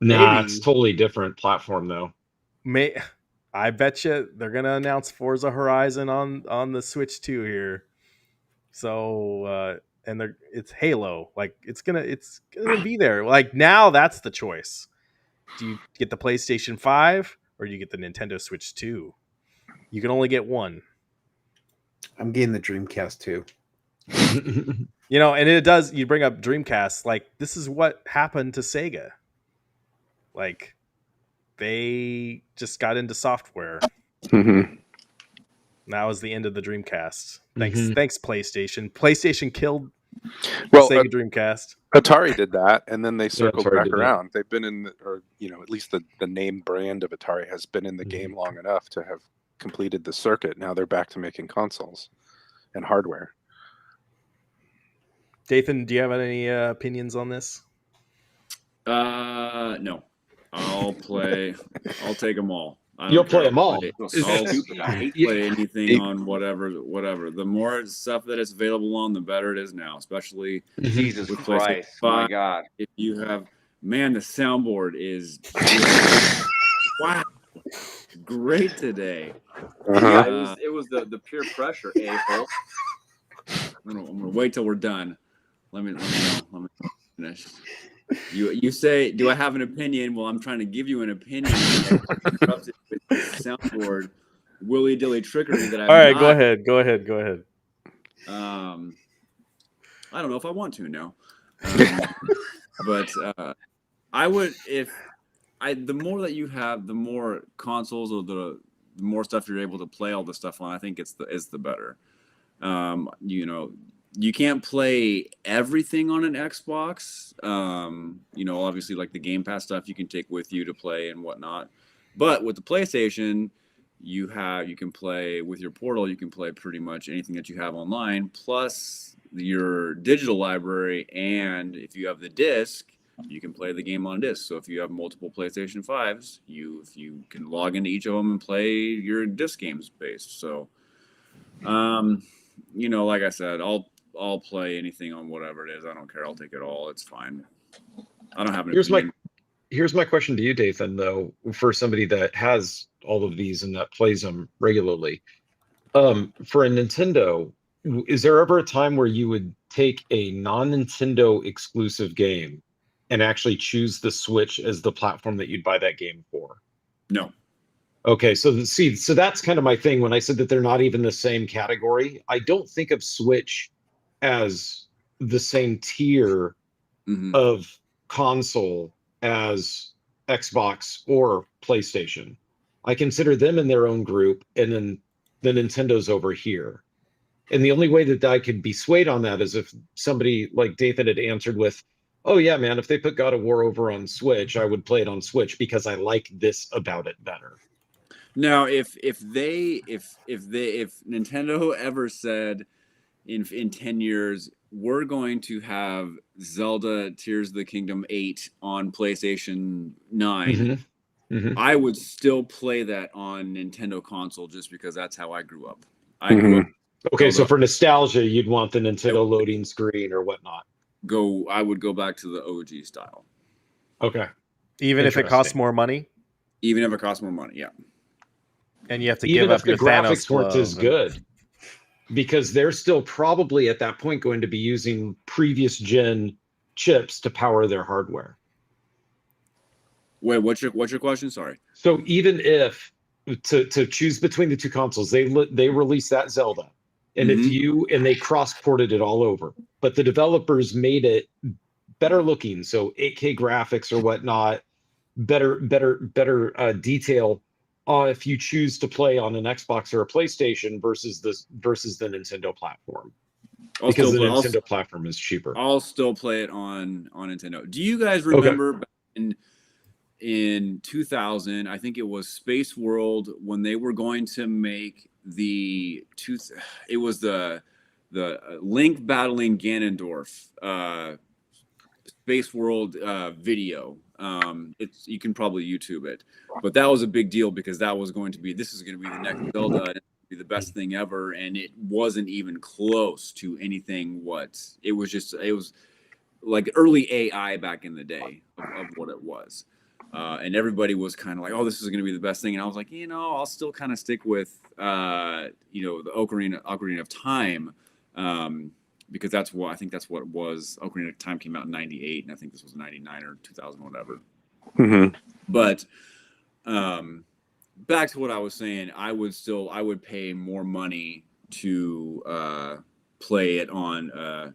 Nah, it's totally different platform though. I bet you they're gonna announce Forza Horizon on the Switch 2 here. So and it's Halo. Like it's gonna be there. Like now that's the choice. Do you get the PlayStation 5 or do you get the Nintendo Switch 2? You can only get one. I'm getting the Dreamcast too. And it does. You bring up Dreamcast. Like, this is what happened to Sega. Like, they just got into software. Mm-hmm. That was the end of the Dreamcast. Thanks, PlayStation. PlayStation killed Well, Sega Dreamcast. Atari did that, and then they circled Atari back did around. They've been in, at least the name brand of Atari has been in the game long enough to have completed the circuit. Now they're back to making consoles and hardware. Dathan, do you have any opinions on this? No. I'll take them all. You'll play them all. I'll play anything on whatever. The more stuff that is available on, the better it is now, especially Jesus with Christ. PlayStation 5. My God. If you have, the soundboard is wow, great today. Uh-huh. Yeah, it was the peer pressure, a-hole. I'm gonna wait till we're done. Let me finish. You say, do I have an opinion? Well, I'm trying to give you an opinion. Interrupted with soundboard willy dilly trickery that I. All right, go ahead. I don't know if I want to now, but I would the more that you have, the more consoles or the more stuff you're able to play all the stuff on. I think it's the better. You can't play everything on an Xbox. Obviously like the Game Pass stuff you can take with you to play and whatnot. But with the PlayStation, you can play with your Portal, you can play pretty much anything that you have online, plus your digital library, and if you have the disc, you can play the game on a disc. So if you have multiple PlayStation 5s, you can log into each of them and play your disc games based. So like I said, I'll play anything on whatever it is. I don't care. I'll take it all. It's fine. I don't have an opinion. Here's my question to you, Dathan, though, for somebody that has all of these and that plays them regularly. For a Nintendo, is there ever a time where you would take a non-Nintendo exclusive game and actually choose the Switch as the platform that you'd buy that game for? No. Okay, so that's kind of my thing when I said that they're not even the same category. I don't think of Switch as the same tier of console as Xbox or PlayStation. I consider them in their own group, and then the Nintendo's over here. And the only way that I could be swayed on that is if somebody like Dathan had answered with, "Oh yeah, man, if they put God of War over on Switch, I would play it on Switch because I like this about it better." Now, if Nintendo ever said in 10 years, we're going to have Zelda Tears of the Kingdom 8 on PlayStation 9, I would still play that on Nintendo console just because that's how I grew up. Okay, so for nostalgia, you'd want the Nintendo loading screen or whatnot. I would go back to the OG style. Okay. Even if it costs more money? Even if it costs more money, yeah. And you have to Even give if up the your graphics Thanos weren't as glove and- good, because they're still probably at that point going to be using previous gen chips to power their hardware. Wait, what's your question? Sorry. So even if to choose between the two consoles, they released that Zelda, and if Mhm. they cross-ported it all over, but the developers made it better looking, so 8K graphics or whatnot, better detail. If you choose to play on an Xbox or a PlayStation versus the Nintendo platform, because the Nintendo platform is cheaper. I'll still play it on Nintendo. Do you guys remember in 2000? I think it was Space World when they were going to make it was the Link battling Ganondorf Space World video. You can probably YouTube it, but that was a big deal because this is going to be the next Zelda. And it would be the best thing ever, and it wasn't even close to anything. It was like early AI back in the day of what it was. And everybody was kind of like, "Oh, this is going to be the best thing," and I was like, I'll still kind of stick with, the Ocarina of Time, because that's what it was. Ocarina of Time came out in '98, and I think this was '99 or 2000, whatever. Mm-hmm. But back to what I was saying, I would pay more money to play it on a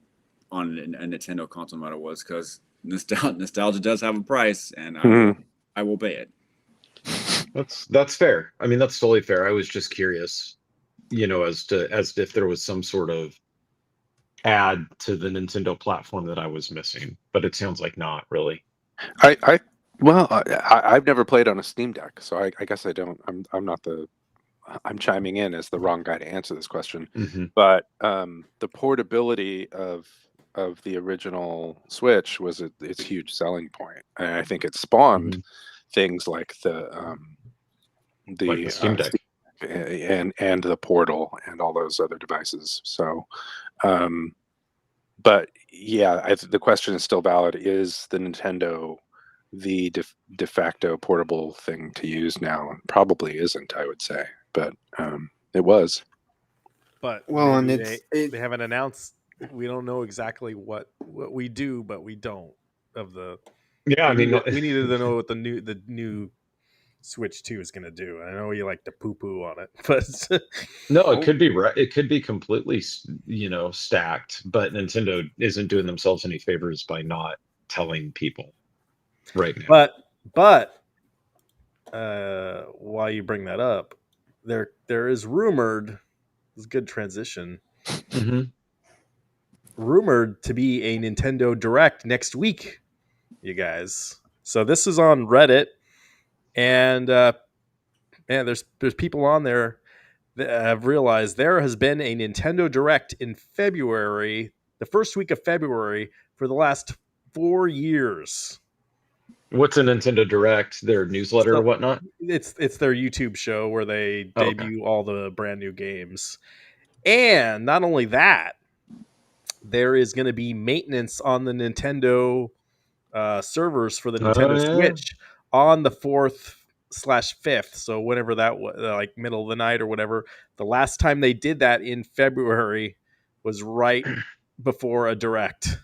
Nintendo console, no matter what, because nostalgia does have a price, and I will pay it. That's fair. I mean, that's totally fair. I was just curious, as to if there was some sort of add to the Nintendo platform that I was missing, but it sounds like not really. I've never played on a Steam Deck, so I guess I don't. I'm chiming in as the wrong guy to answer this question. Mm-hmm. But the portability of the original Switch was its huge selling point, and I think it spawned things like the Steam Deck and the Portal and all those other devices. So, but yeah, the question is still valid. Is the Nintendo the de facto portable thing to use now? Probably isn't, I would say, but it was. But and they haven't announced. We don't know exactly what we do, but we don't of the. Yeah, we needed to know what the new Switch 2 is going to do. I know you like to poo-poo on it, but no, it could be right. It could be completely, stacked. But Nintendo isn't doing themselves any favors by not telling people right now. But while you bring that up, there is rumored. It's a good transition. Rumored to be a Nintendo Direct next week, you guys. So this is on Reddit, and there's people on there that have realized there has been a Nintendo Direct in February, the first week of February, for the last 4 years. What's a Nintendo Direct? Their newsletter or whatnot? It's their YouTube show where they debut all the brand new games. And not only that, there is going to be maintenance on the Nintendo servers for the Nintendo Switch on the 4th/5th. So whenever that was, like middle of the night or whatever. The last time they did that in February was right before a Direct.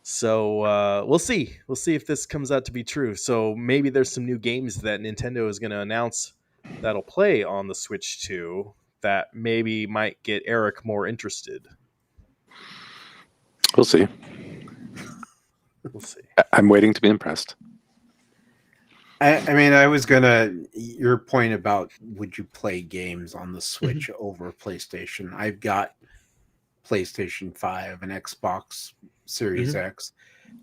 So we'll see. We'll see if this comes out to be true. So maybe there's some new games that Nintendo is going to announce that'll play on the Switch 2 that maybe might get Eric more interested. We'll see. We'll see. I'm waiting to be impressed. I mean, I was your point about would you play games on the Switch over PlayStation? I've got PlayStation 5 and Xbox Series X.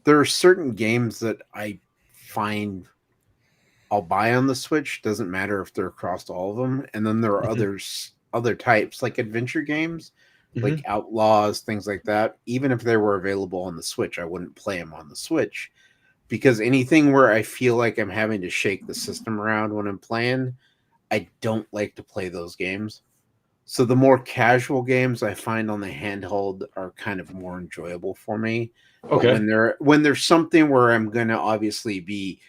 There are certain games that I find I'll buy on the Switch. Doesn't matter if they're across all of them. And then there are other types, like adventure games, like Outlaws, things like that. Even if they were available on the Switch, I wouldn't play them on the Switch. Because anything where I feel like I'm having to shake the system around when I'm playing, I don't like to play those games. So the more casual games I find on the handheld are kind of more enjoyable for me. Okay. But when there's something where I'm going to obviously be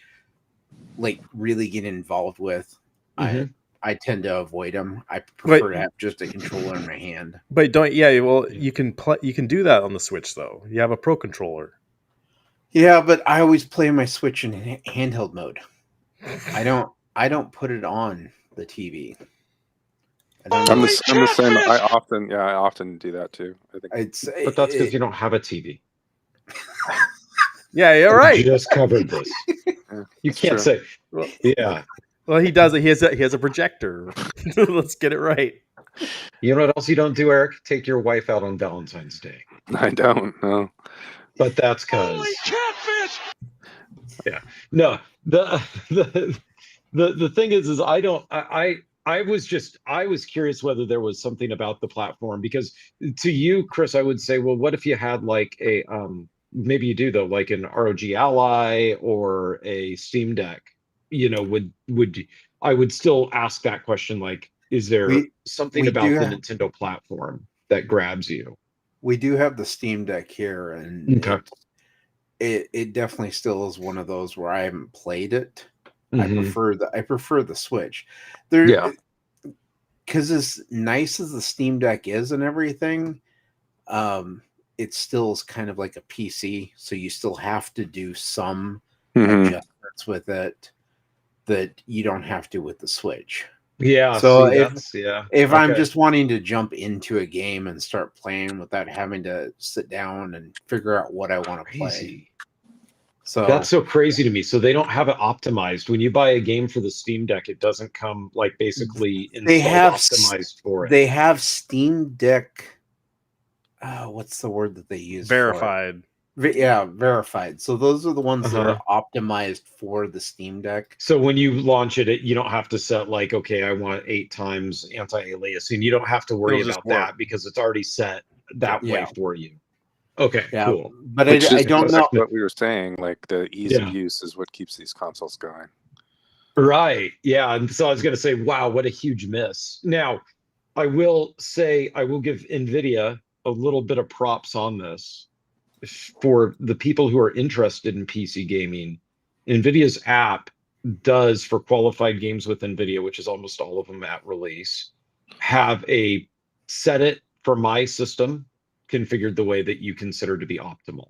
like really get involved with. I tend to avoid them. I But- prefer to have just a controller in my hand. But don't. Yeah. Well, Yeah. you can play. You can do that on the Switch though. You have a Pro controller. Yeah, but I always play my Switch in handheld mode. I don't put it on the TV. I don't I'm know. the same. I often do that too. I think But that's because you don't have a TV. Yeah. You're We right. just covered this. You it's can't true. say, Well, yeah. well, he does it. He has a projector. Let's get it right. You know what else you don't do, Eric? Take your wife out on Valentine's Day. I don't know. But that's because yeah, no. The thing is I don't. I was curious whether there was something about the platform, because to you, Chris, I would say, well, what if you had like a maybe you do though, like an ROG Ally or a Steam Deck? You know, I would still ask that question, like, is there something we about do the have- Nintendo platform that grabs you? We do have the Steam Deck here, and Okay. it definitely still is one of those where I haven't played it. I Mhm. prefer the Switch. There, Yeah. because as nice as the Steam Deck is and everything, it still is kind of like a PC, so you still have to do some Mhm. adjustments with it that you don't have to with the Switch. Yeah. So see, if- that's yeah. If I'm Okay. just wanting to jump into a game and start playing without having to sit down and figure out what I want to play. Crazy. So That's so crazy to me. So they don't have it optimized. When you buy a game for the Steam Deck, it doesn't come like basically They installed have optimized for it. they have Steam Deck. What's the word that they use? for it? Verified. Yeah, verified. So those are the ones that Uh-huh. are optimized for the Steam Deck. So when you launch it, you don't have to set like, okay, I want 8 times anti-aliasing. You don't have to worry It'll just about that work. because it's already set that way Yeah. for you. Okay, Yeah, cool. but Which I is don't know. what we were saying. Like the ease Yeah. of use is what keeps these consoles going. Right. Yeah. And so I was going to say, wow, what a huge miss. Now, I will say, I will give NVIDIA a little bit of props on this. For the people who are interested in PC gaming, NVIDIA's app does, for qualified games with NVIDIA, which is almost all of them at release, have a set it for my system configured the way that you consider to be optimal.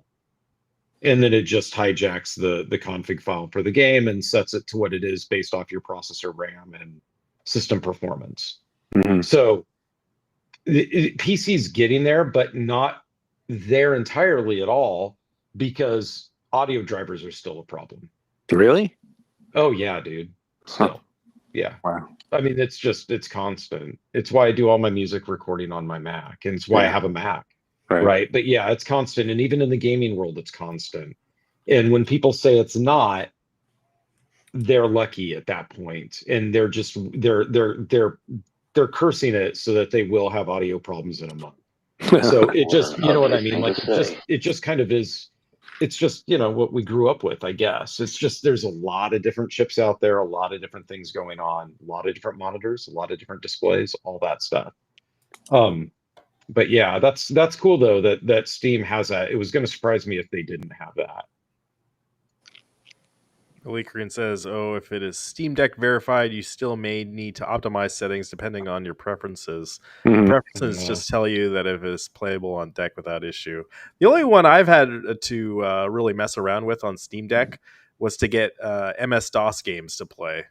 And then it just hijacks the config file for the game and sets it to what it is based off your processor RAM and system performance. Mhm. So PC's getting there, but not there entirely at all, because audio drivers are still a problem. Really? Oh yeah, dude. Huh. Still. Yeah. Wow. I mean, it's constant. It's why I do all my music recording on my Mac, and it's why I Yeah. have a Mac. Right. Right. But yeah, it's constant. And even in the gaming world, it's constant. And when people say it's not, they're lucky at that point. And they're just they're cursing it so that they will have audio problems in a month. So it just, you know what I mean? Like it just kind of is, it's just, you know, what we grew up with, I guess. It's just, there's a lot of different chips out there, a lot of different things going on, a lot of different monitors, a lot of different displays, all that stuff. But yeah, that's cool though, that Steam has that. It was going to surprise me if they didn't have that. Leakrian says, "Oh, if it is Steam Deck verified, you still may need to optimize settings depending on your preferences. Mhm. Preferences Yeah. just tell you that if it's playable on deck without issue. The only one I've had to really mess around with on Steam Deck was to get MS DOS games to play.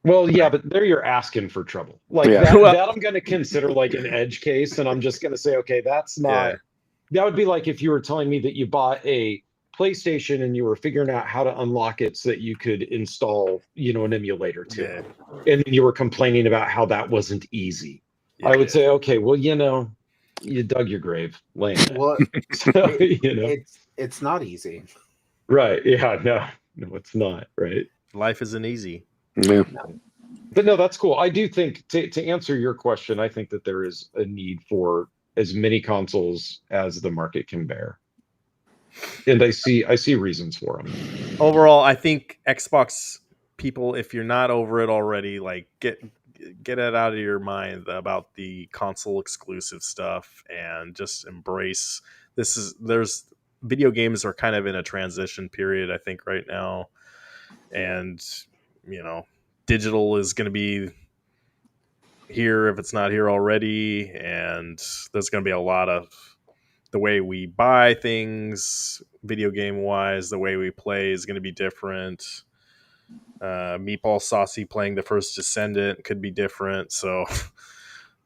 Well, yeah, but there you're asking for trouble. Like Yeah. that I'm going to consider like an edge case, and I'm just going to say, okay, that's not. Yeah. That would be like if you were telling me that you bought a PlayStation and you were figuring out how to unlock it so that you could install, you know, an emulator to Yeah. it, and you were complaining about how that wasn't easy. I would say, okay, well, you know, you dug your grave laying it. Well, So, you know, it's not easy. right? Yeah, no, it's not, right? Life isn't easy. Yeah. But no, that's cool. I do think to answer your question, I think that there is a need for as many consoles as the market can bear. And I see reasons for them. Overall, I think Xbox people, if you're not over it already, like get it out of your mind about the console exclusive stuff and just embrace there's video games are kind of in a transition period, I think, right now. And digital is going to be here if it's not here already, and there's going to be a lot of the way we buy things video game wise, the way we play is going to be different. Meatball Saucy playing the first Descendant could be different. So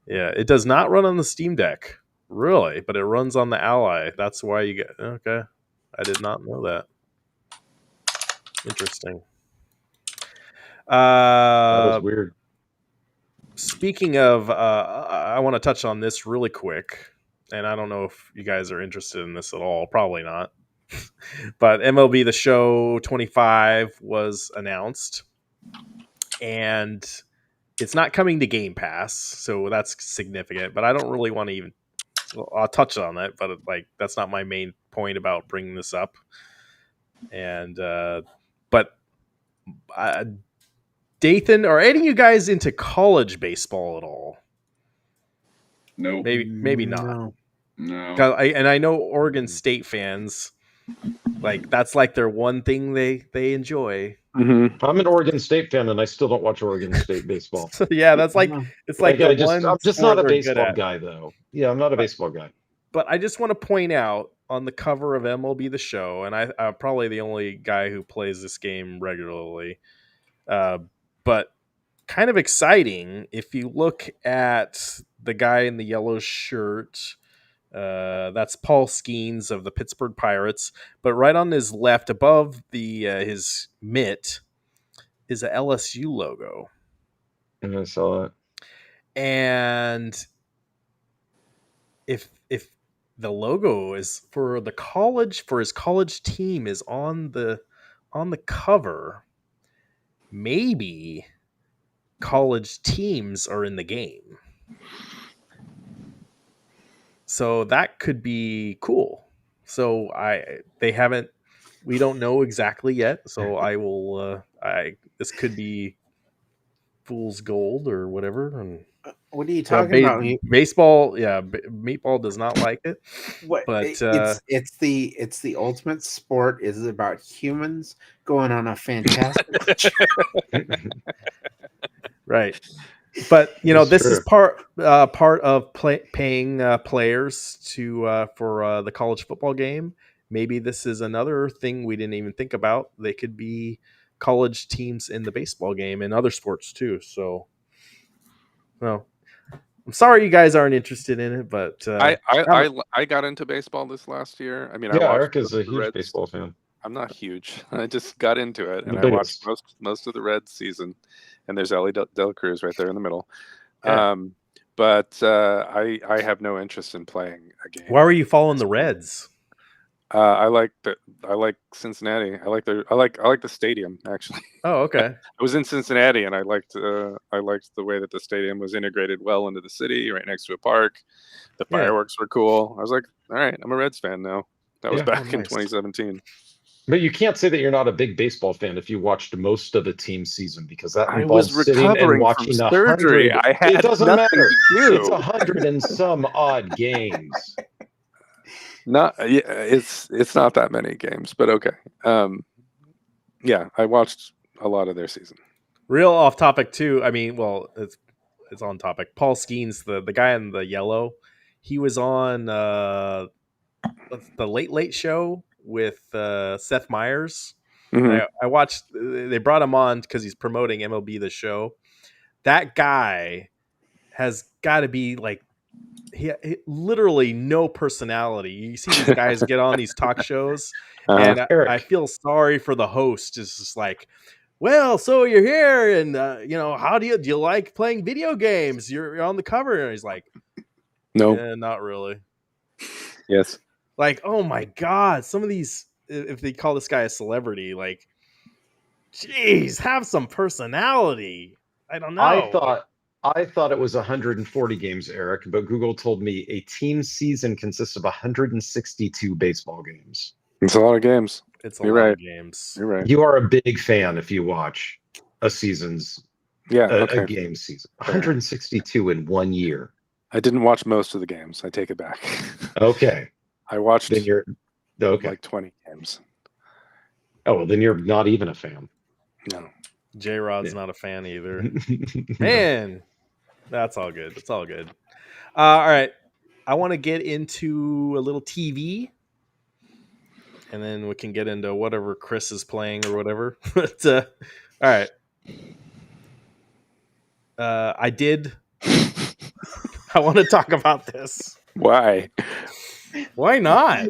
yeah, it does not run on the Steam Deck, really, but it runs on the Ally. That's why you get okay. I did not know that. Interesting. That was weird. Speaking of, I want to touch on this really quick, and I don't know if you guys are interested in this at all. Probably not. But MLB The Show 25 was announced, and it's not coming to Game Pass, so that's significant. But I don't really want to even. I'll touch on that, but that's not my main point about bringing this up. And but Dathan, are any of you guys into college baseball at all? Nope. Maybe not. No. I know Oregon State fans, that's like their one thing they enjoy. Mm-hmm. I'm an Oregon State fan, and I still don't watch Oregon State baseball. So, yeah, that's it's like I'm one just not a sport they're good baseball at. guy, though. Yeah, I'm not a baseball guy. But I just want to point out on the cover of MLB The Show, and I'm probably the only guy who plays this game regularly, but kind of exciting if you look at the guy in the yellow shirt. That's Paul Skeens of the Pittsburgh Pirates, but right on his left above his mitt is a LSU logo. And I saw it. And if the logo is for his college team is on the cover, maybe college teams are in the game. So that could be cool. So we don't know exactly yet. So I will, this could be fool's gold or whatever. And What are you talking about? Baseball, yeah, Meatball does not like it. What? But it's the ultimate sport. Is about humans going on a fantastic. Right. But this true. is part of paying players for the college football game. Maybe this is another thing we didn't even think about. They could be college teams in the baseball game and other sports too. So, no, I'm sorry you guys aren't interested in it, but I got into baseball this last year. I mean, I Yeah, watched Eric is a the huge Reds. baseball fan. I'm not huge. I just got into it, and The I watched biggest. most of the Reds season. And there's Ellie Del Cruz right there in the middle. Yeah. But I have no interest in playing a game. why were you following the Reds? I like Cincinnati. I like the stadium actually. Oh, okay. I was in Cincinnati, and I liked the way that the stadium was integrated well into the city, right next to a park. The Yeah. fireworks were cool. I was like, all right, I'm a Reds fan now. That was Yeah. back in Nice. 2017. But you can't say that you're not a big baseball fan if you watched most of the team season, because that I involves was sitting and recovering watching from surgery. 100. I had It doesn't nothing matter. to do. It's 100 and some odd games. It's not that many games, but okay. Yeah, I watched a lot of their season. Real off topic too. I mean, well, it's on topic. Paul Skeens, the guy in the yellow, he was on the Late Late Show with Seth Meyers. Mhm. I watched. They brought him on because he's promoting MLB The Show. That guy has got to be like he literally no personality. You see these guys get on these talk shows, and Eric. I feel sorry for the host. It's just like, well, so you're here, and how do you like playing video games? You're on the cover, and he's like, No. not really. Yes. Like, oh my god, some of these, if they call this guy a celebrity, like, geez, have some personality. I don't know. I thought it was 140 games, Eric, but Google told me a team season consists of 162 baseball games. It's a lot of games. It's a You're lot right. of games. You're right. You are a big fan if you watch a season's Yeah. a Okay. game season. 162 in 1 year. I didn't watch most of the games. I take it back. Okay. I watched Then you're okay. like 20 games. Oh, well, then you're not even a fan. No. J Rod's Yeah. not a fan either. Man, that's all good. It's all good. All right. I want to get into a little TV, and then we can get into whatever Chris is playing or whatever. But all right. I did. I want to talk about this. Why? Why not?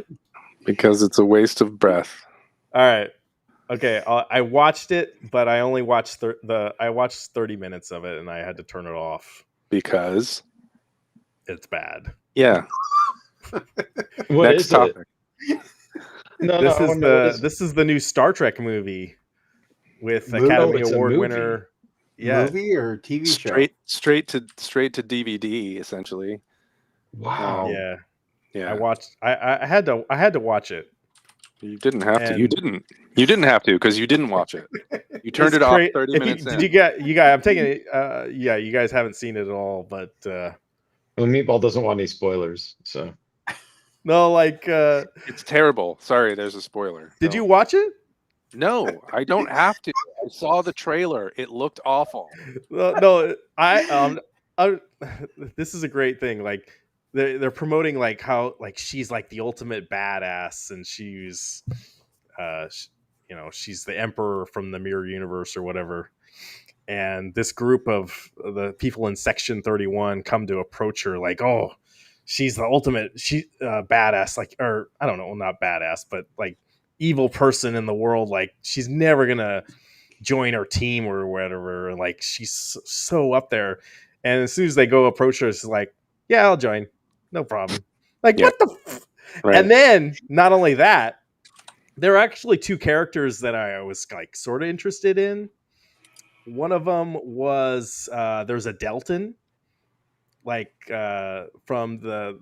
Because it's a waste of breath. All right. Okay. I watched it, but I only watched I watched 30 minutes of it, and I had to turn it off. Because It's bad. yeah. What Next is topic. it? No, This I is wanna know what the is it. this is the new Star Trek movie with Movie? Academy Oh, it's a Award movie. winner. Yeah. Movie or TV show? Straight to DVD essentially. Wow. Yeah. Yeah. I watched. I had to watch it. You didn't have to. You And- didn't. You didn't have to because you didn't watch it. You turned It's it off cra- 30 if minutes Did in. you guys? I'm taking it. Yeah, you guys haven't seen it at all, but Well, Meatball doesn't want any spoilers, so no, like, It's terrible. Sorry, there's a spoiler. did No. you watch it? No, I don't have to. I saw the trailer. It looked awful. No, this is a great thing. Like, they're promoting like how like she's like the ultimate badass, and she's, she's the emperor from the mirror universe or whatever. And this group of the people in Section 31 come to approach her like, oh, she's the ultimate badass, like, or I don't know, not badass, but like evil person in the world. Like, she's never gonna join our team or whatever. Like, she's so up there. And as soon as they go approach her, it's like, yeah, I'll join, no problem. Like, Yeah. what the Right. And then not only that, there are actually two characters that I was like sort of interested in. One of them was there's a Delton, like from the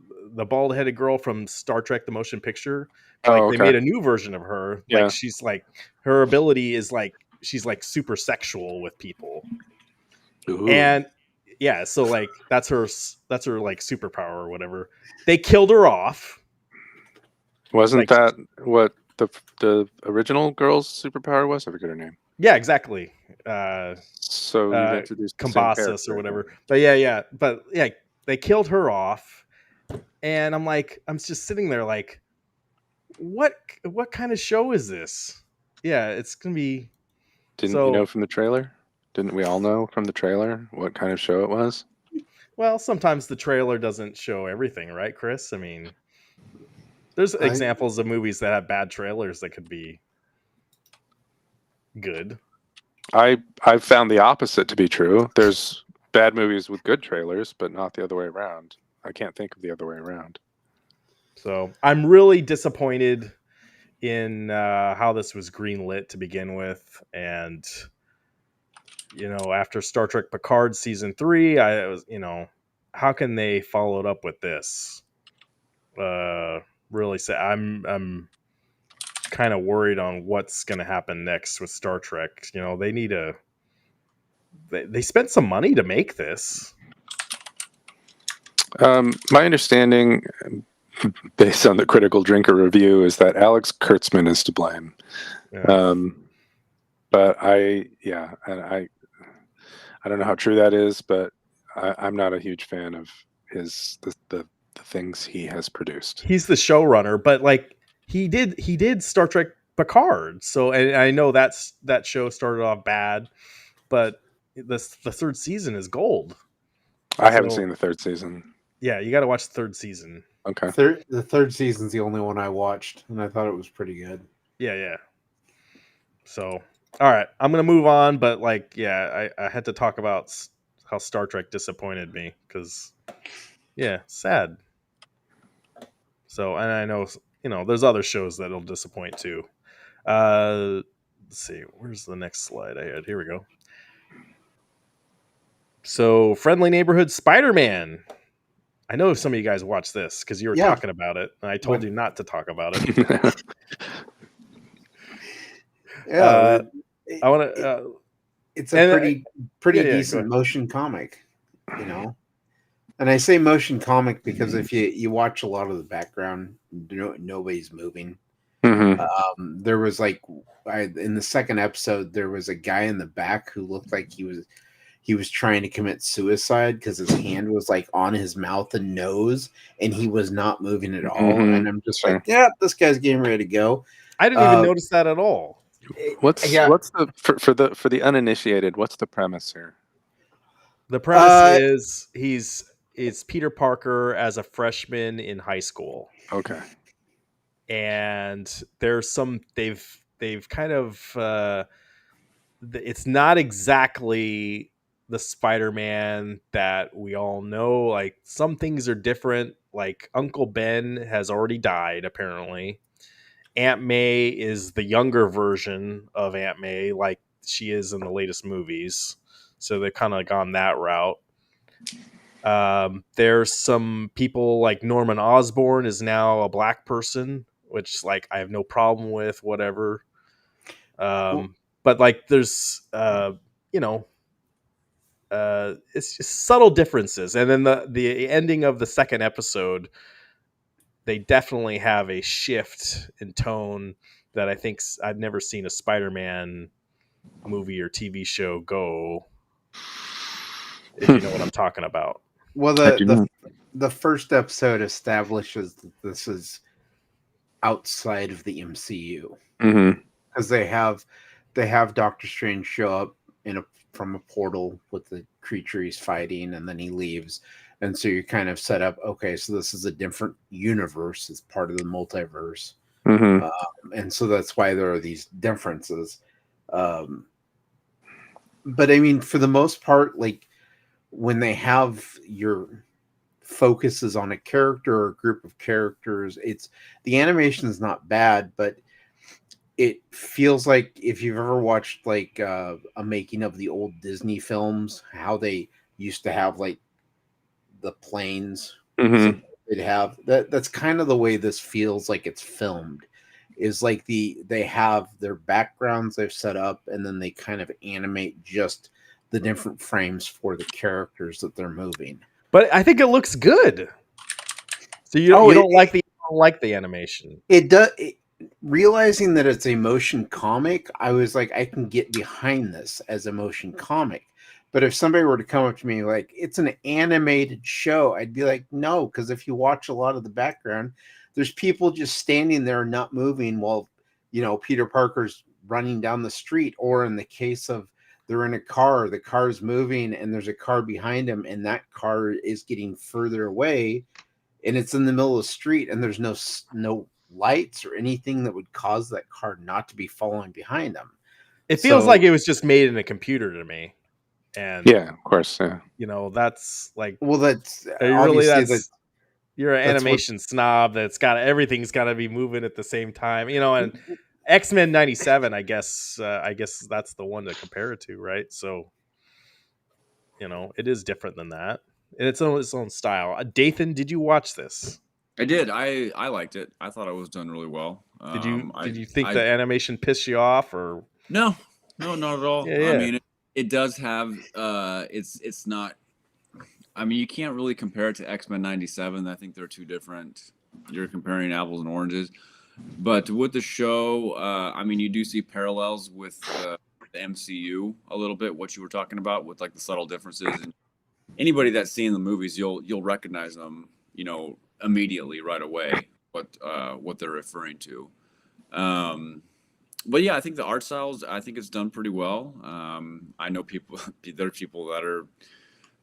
bald headed girl from Star Trek: The Motion Picture. Like, Oh, they okay. made a new version of her. Yeah. Like, she's like, her ability is like she's like super sexual with people. Ooh. And yeah, so like that's her like superpower or whatever. They killed her off. Wasn't like- that what the original girl's superpower was? I forget her name. Yeah, exactly. So you introduced the same Kambasis character. or whatever. But yeah. But yeah, they killed her off. And I'm like, I'm just sitting there like, what kind of show is this? Yeah, it's gonna be Didn't so- you know from the trailer? Didn't we all know from the trailer what kind of show it was? well, sometimes the trailer doesn't show everything, right, Chris? I mean, there's examples of movies that have bad trailers that could be good. I've found the opposite to be true. There's bad movies with good trailers, but not the other way around. I can't think of the other way around. So I'm really disappointed in how this was greenlit to begin with, and after Star Trek Picard season 3, I was, how can they follow it up with this? Really sad. I'm kind of worried on what's going to happen next with Star Trek. They need they spent some money to make this. My understanding, based on the Critical Drinker review, is that Alex Kurtzman is to blame. Yeah. But I don't know how true that is, but I'm not a huge fan of the things he has produced. He's the showrunner, but like he did Star Trek Picard. So, and I know that show started off bad, but the third season is gold. I haven't So- seen the third season. Yeah, you got to watch the third season. Okay. The third season's the only one I watched, and I thought it was pretty good. Yeah. So, all right, I'm gonna move on, but like, yeah, I had to talk about how Star Trek disappointed me because, yeah, sad. So, and I know there's other shows that'll disappoint too. Let's see, where's the next slide I had? Here we go. So, Friendly Neighborhood Spider-Man. I know some of you guys watched this because you were Yeah. talking about it, and I told you not to talk about it. Yeah, I want to. it's and, a pretty yeah, go decent ahead. motion comic, And I say motion comic because if you watch a lot of the background, nobody's moving. Mhm. There was like in the second episode, there was a guy in the back who looked like he was trying to commit suicide because his hand was like on his mouth and nose, and he was not moving at all. Mhm. And I'm just Sure. like, yeah, this guy's getting ready to go. I didn't even Uh, notice that at all. What's yeah. what's the for the uninitiated? What's the premise here? The premise Uh, is it's Peter Parker as a freshman in high school, Okay. and there's some they've kind of it's not exactly the Spider-Man that we all know. Like some things are different. Like Uncle Ben has already died apparently. Aunt May is the younger version of Aunt May, like she is in the latest movies. So they've kind of gone that route. There's some people like Norman Osborn is now a black person, which like I have no problem with, whatever. But like there's you know it's just subtle differences, and then the ending of the second episode, they definitely have a shift in tone that I think I've never seen a Spider-Man movie or TV show go. If you know what I'm talking about. well, I do not. the first episode establishes that this is outside of the MCU Mhm. because they have Doctor Strange show up from a portal with the creature he's fighting, and then he leaves, and so you're kind of set up. Okay, so this is a different universe; it's part of the multiverse, Mhm. and so that's why there are these differences. Um, but I mean, for the most part, like when they have your focuses on a character or a group of characters, it's the animation is not bad, but it feels like if you've ever watched like a making of the old Disney films, how they used to have like the planes. Mhm. They'd have that's kind of the way this feels like it's filmed. Is like they have their backgrounds they've set up, and then they kind of animate just the different frames for the characters that they're moving. But I think it looks good. So you don't like the animation. It does. Realizing that it's a motion comic, I was like, I can get behind this as a motion comic. But if somebody were to come up to me like it's an animated show, I'd be like, no, because if you watch a lot of the background, there's people just standing there not moving while Peter Parker's running down the street, or in the case of they're in a car, the car's moving and there's a car behind him, and that car is getting further away, and it's in the middle of the street, and there's no lights or anything that would cause that car not to be following behind them. It feels So- like it was just made in a computer to me. And Yeah, of course. Yeah. That's like Well, that's are you really obviously you're an that's what- animation snob that's got everything's got to be moving at the same time, and X-Men 97, I guess that's the one to compare it to, right? So it is different than that, and it's its own style. Dathan, did you watch this? I did. I liked it. I thought it was done really well. Did you I think the animation pissed you off, or No, not at all. Yeah. I mean, it does have. It's not. I mean, you can't really compare it to X-Men 97. I think they're two different. You're comparing apples and oranges. But with the show, I mean, you do see parallels with the MCU a little bit. What you were talking about with like the subtle differences, and anybody that's seen the movies, you'll recognize them. Immediately right away what they're referring to. But yeah, I think the art styles, I think it's done pretty well. I know there are people that are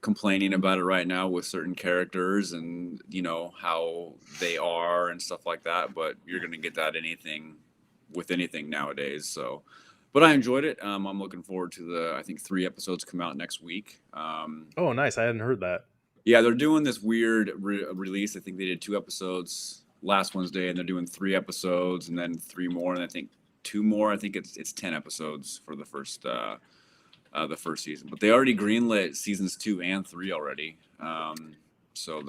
complaining about it right now with certain characters and how they are and stuff like that, but you're going to get that with anything nowadays. So but I enjoyed it. I'm looking forward to I think 3 episodes come out next week. oh, nice, I hadn't heard that. Yeah, they're doing this weird release. I think they did 2 episodes last Wednesday, and they're doing 3 episodes, and then 3 more, and I think 2 more. I think it's 10 episodes for the first season. But they already greenlit seasons 2 and 3 already, so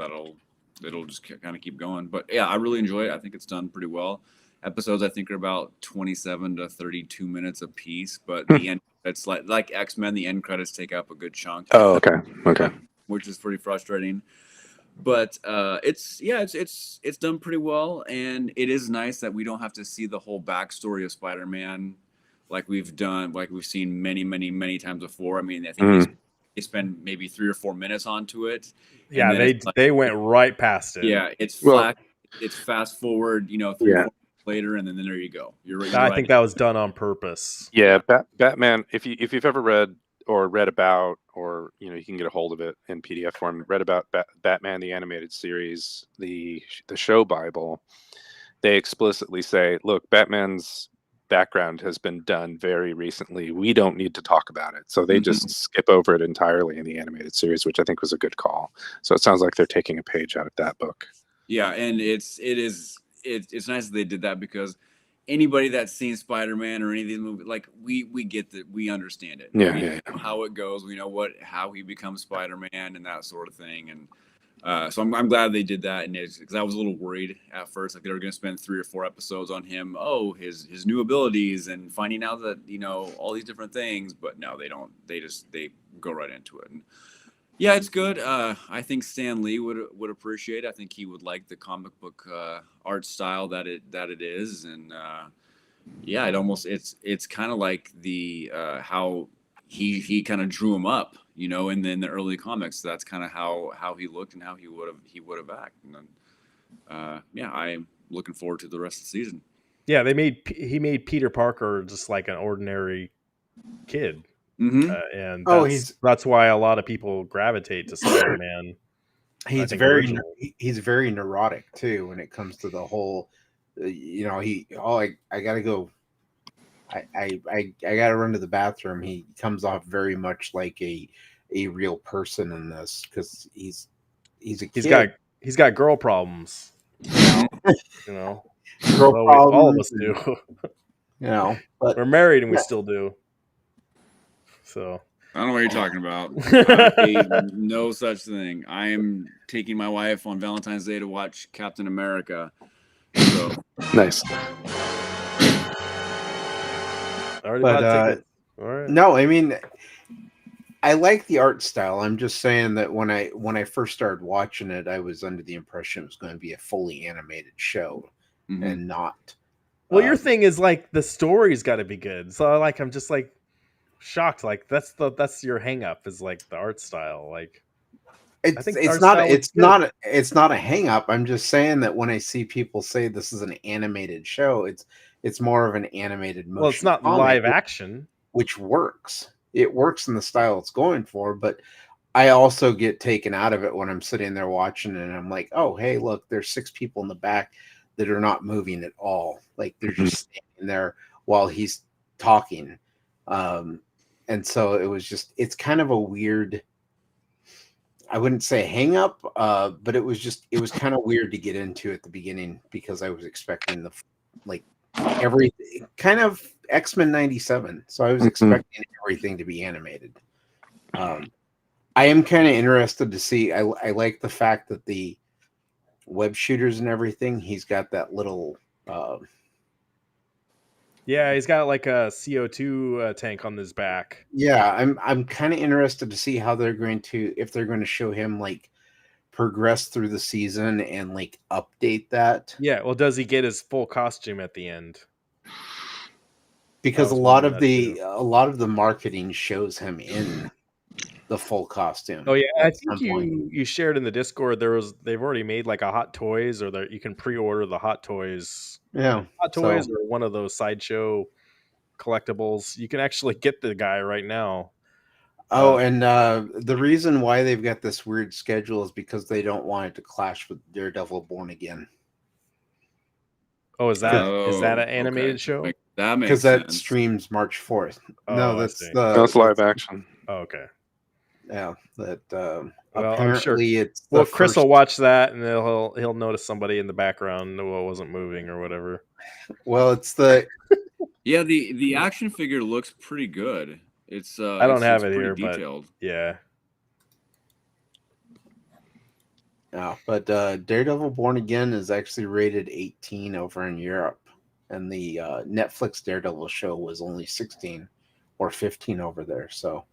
it'll just kind of keep going. But yeah, I really enjoy it. I think it's done pretty well. Episodes I think are about 27 to 32 minutes a piece, but the end it's like X-Men. The end credits take up a good chunk. Oh, okay. Okay. Which is pretty frustrating. but it's done pretty well, and it is nice that we don't have to see the whole backstory of Spider-Man like we've seen many times before. I mean, I think they spend maybe 3 or 4 minutes onto it. Yeah, then it's they went right past it. Yeah, it's Well- it's fast forward, 3 or 4 minutes later, and then there you go. You're I right. think that was done on purpose. Yeah, Batman. If you've ever read about, or you can get a hold of it in PDF form, read about Batman the animated series, the show Bible, they explicitly say, look, Batman's background has been done very recently. We don't need to talk about it. So they just skip over it entirely in the animated series, which I think was a good call. So it sounds like they're taking a page out of that book. Yeah, and it's nice that they did that, because anybody that's seen Spider-Man or any of these movies, like we get that, we understand it. Yeah, we yeah, know how it goes. We know how he becomes Spider-Man and that sort of thing. And so I'm glad they did that. And because I was a little worried at first, like they were going to spend 3 or 4 episodes on him. Oh, his new abilities and finding out that all these different things. But no, they don't. They go right into it. And yeah, it's good. I think Stan Lee would appreciate it. I think he would like the comic book art style that it is, and yeah, it's kind of like the how he kind of drew him up, and then the early comics. That's kind of how he looked and how he would have acted. And yeah, I'm looking forward to the rest of the season. Yeah, he made Peter Parker just like an ordinary kid. Mm-hmm. And that's why a lot of people gravitate to Spider-Man. He's very neurotic too when it comes to the whole. I gotta go. I gotta run to the bathroom. He comes off very much like a real person in this, because he's a kid. He's got girl problems. Girl All of problems us do. But We're married and we still do. So I don't know what you're talking about. No such thing. I am taking my wife on Valentine's Day to watch Captain America. So Nice. already But, bought tickets. All right. no, I mean, I like the art style. I'm just saying that when I first started watching it, I was under the impression it was going to be a fully animated show and not. Well, your thing is like the story's got to be good. So like I'm just like shocked. Like that's your hang up, is like the art style. Like it's not a hang up. I'm just saying that when I see people say this is an animated show, it's more of an animated motion. Well, it's not comic, live action, which works. It works in the style it's going for, but I also get taken out of it when I'm sitting there watching it and I'm like, oh, hey, look, there's 6 people in the back that are not moving at all. Like they're just standing there while he's talking. And so it's kind of a weird, I wouldn't say hang up, but it was kind of weird to get into at the beginning, because I was expecting everything kind of X-Men 97. So I was expecting everything to be animated. I am kind of interested to see. I like the fact that the web shooters and everything, he's got that little yeah, he's got like a CO2 tank on his back. Yeah, I'm kind of interested to see how if they're going to show him like progress through the season and like update that. Yeah, well, does he get his full costume at the end? Because a lot of the marketing shows him in the full costume. Oh yeah, I think you shared in the Discord they've already made like a Hot Toys, or you can pre-order the Hot Toys. Yeah, Hot Toys or one of those sideshow collectibles. You can actually get the guy right now. Oh, and the reason why they've got this weird schedule is because they don't want it to clash with Daredevil Born Again. Oh, is that an animated show? That makes because sense. that streams March 4th. Oh, No, I that's see. That's live action. Oh, okay. Yeah, that Well, apparently I'm sure. it's Well, Chris will watch that, and he'll notice somebody in the background who wasn't moving or whatever. Well, it's the Yeah, the action figure looks pretty good. It's I don't have it pretty here, detailed. but yeah. yeah, but Daredevil Born Again is actually rated 18 over in Europe, and the Netflix Daredevil show was only 16 or 15 over there. So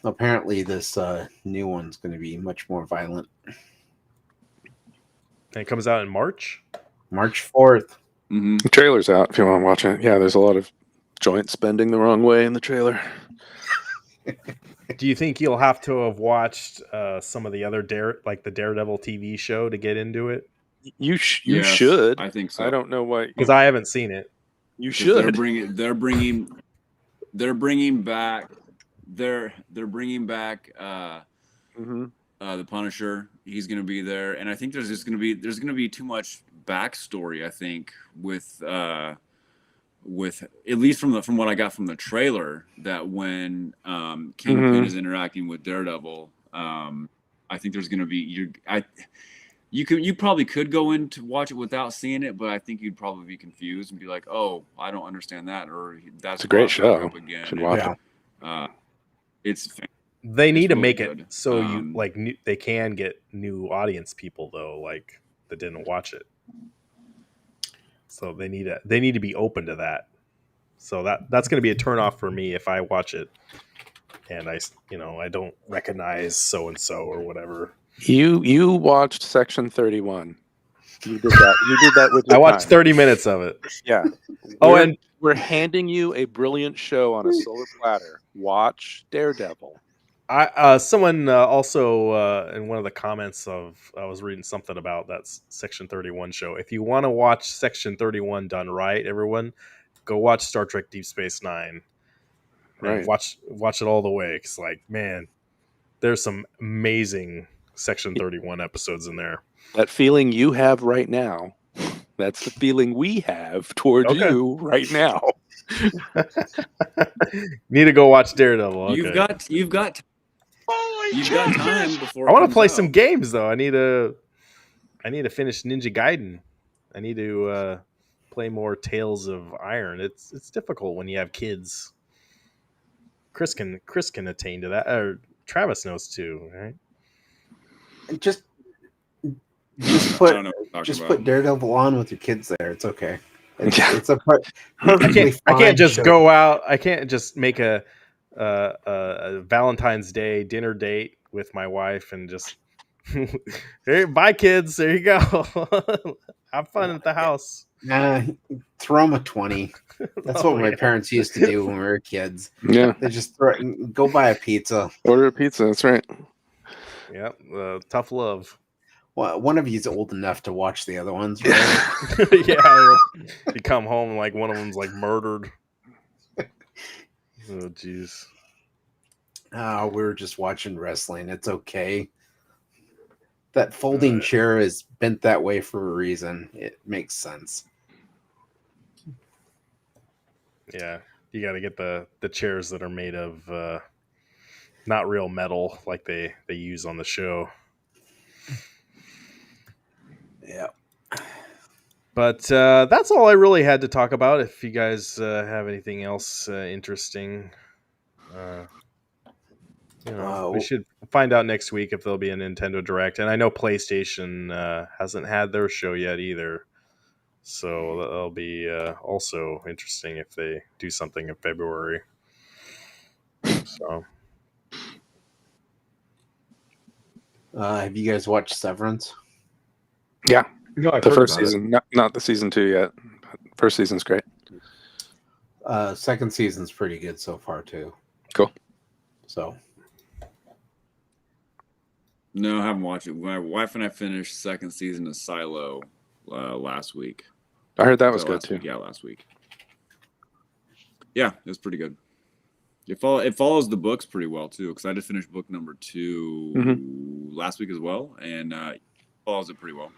apparently this new one's going to be much more violent. And it comes out in March. March 4th. Mm-hmm. The trailer's out if you want to watch it. Yeah, there's a lot of joints bending the wrong way in the trailer. Do you think you'll have to have watched some of the other the Daredevil TV show to get into it? You Yes, should. I think so. I don't know why. Because I haven't seen it. You 'Cause should. They're bringing back. They're bringing back Mm-hmm. the Punisher. He's going to be there, and I think there's going to be too much backstory. I think with at least from what I got from the trailer, that when Kingpin is interacting with Daredevil, I think there's going to be you probably could go in to watch it without seeing it, but I think you'd probably be confused and be like, "Oh, I don't understand that," or "That's It's a great brought back show. up again." Should watch Yeah. it. It's They need to really make good. it so they can get new audience people though, like that didn't watch it. So they need to be open to that. So that's going to be a turnoff for me if I watch it and I don't recognize so and so or whatever. You watched Section 31. You did that. You did that with your I watched time. 30 minutes of it. Yeah. Oh, We're- and we're handing you a brilliant show on a silver platter. Watch Daredevil. someone also in one of the comments I was reading something about that Section 31 show. If you want to watch Section 31 done right, everyone, go watch Star Trek Deep Space Nine. Right. And watch it all the way. Because, man, there's some amazing Section 31 episodes in there. That feeling you have right now, that's the feeling we have towards Okay. you right now. Need to go watch Daredevil. Okay. You've got time before. I want to play some games though. I need to finish Ninja Gaiden. I need to play more Tales of Iron. It's difficult when you have kids. Chris can attain to that. Or Travis knows too, right? Just I put don't know what you're talking put about. Daredevil on with your kids there. It's okay. It's, Yeah. it's a perfectly I fine can't just show. go out. I can't just make a Valentine's Day dinner date with my wife and just hey, bye kids. There you go. Have fun at the house. Throw them a 20. That's Oh, what my yeah. parents used to do when we were kids. Yeah. They just go buy a pizza. Order a pizza. That's right. Yep. Tough love. Well, one of you's old enough to watch the other ones, right? Yeah. You come home and one of them's murdered. Oh jeez. We were just watching wrestling. It's okay. That folding chair is bent that way for a reason. It makes sense. Yeah. You got to get the chairs that are made of not real metal like they use on the show. Yeah. But that's all I really had to talk about. If you guys have anything else interesting, we should find out next week if there'll be a Nintendo Direct. And I know PlayStation hasn't had their show yet either. So that'll be also interesting if they do something in February. So, have you guys watched Severance? Yeah. No, I've The heard first about it. season. Not the season 2 yet. But first season's great. Second season's pretty good so far too. Cool. So No, I haven't watched it. My wife and I finished second season of Silo last week. I heard that was good Last too. week, yeah, last week. Yeah, it was pretty good. It follows the books pretty well too, because I just finished book number 2 last week as well, and it follows it pretty well.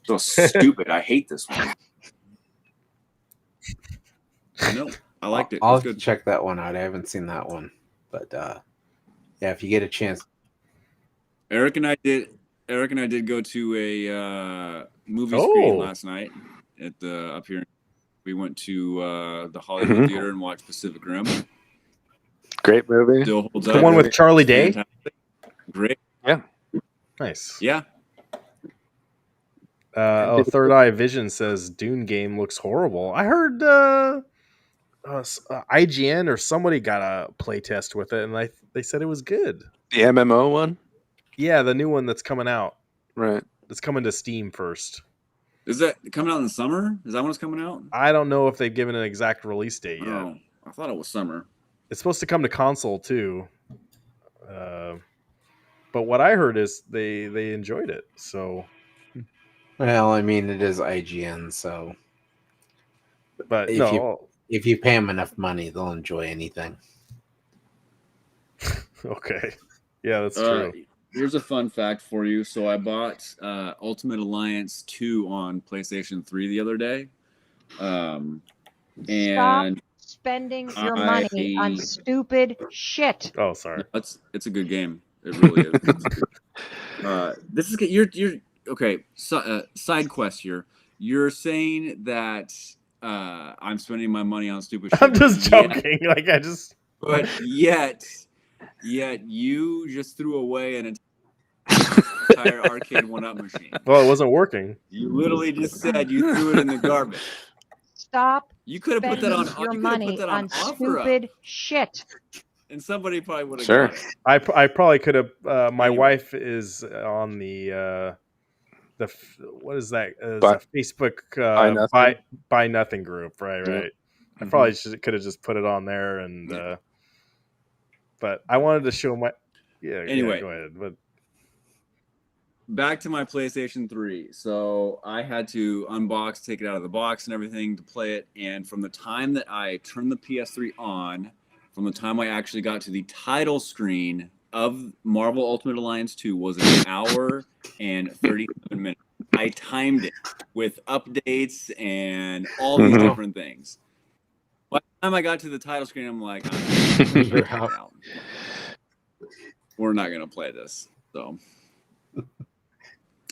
So stupid. I hate this one. No, I liked it. I'll It's have to good. check that one out. I haven't seen that one, but yeah, if you get a chance. Eric and I did go to a movie screen last night at the up here. We went to the Hollywood Theater and watched Pacific Rim. Great movie. Still holds the up. one with Charlie Day. Fantastic. Great. Nice. Yeah. Third Eye Vision says Dune game looks horrible. I heard IGN or somebody got a play test with it, and they said it was good. The MMO one, Yeah, the new one that's coming out. right? It's coming to Steam first. Is that coming out in the summer? Is that when it's coming out? I don't know if they've given an exact release date yet. Oh, I thought it was summer. It's supposed to come to console too. But what I heard is they enjoyed it. So, Well, I mean, it is IGN, so but If no, if you pay them enough money, they'll enjoy anything. okay, yeah, that's true. Here's a fun fact for you. So I bought Ultimate Alliance 2 on PlayStation 3 the other day. And Spending your money on stupid shit. Oh, sorry. it's a good game. It really is. This is you're okay. So, side quest here. You're saying that I'm spending my money on stupid shit. I'm just joking. But yet you just threw away an entire arcade 1-up machine. Well, it wasn't working. You literally just said you threw it in the garbage. Stop. You could have put that on your you money put that on stupid shit. and somebody probably would have Sure. got it. I probably could have. My Anyway. wife is on the what is that? Buy- Facebook Buy Nothing? buy nothing group, right? Yeah. Right. I probably could have just put it on there, and but I wanted to show my. Yeah. Anyway. Go ahead. But Back to my PlayStation 3. So I had to unbox, take it out of the box and everything to play it. And from the time that I turned the PS3 on, from the time I actually got to the title screen of Marvel Ultimate Alliance 2 was an hour and 37 minutes. I timed it with updates and all these Mhm. different things. By the time I got to the title screen, I'm like, You're out. we're not going to play this. So.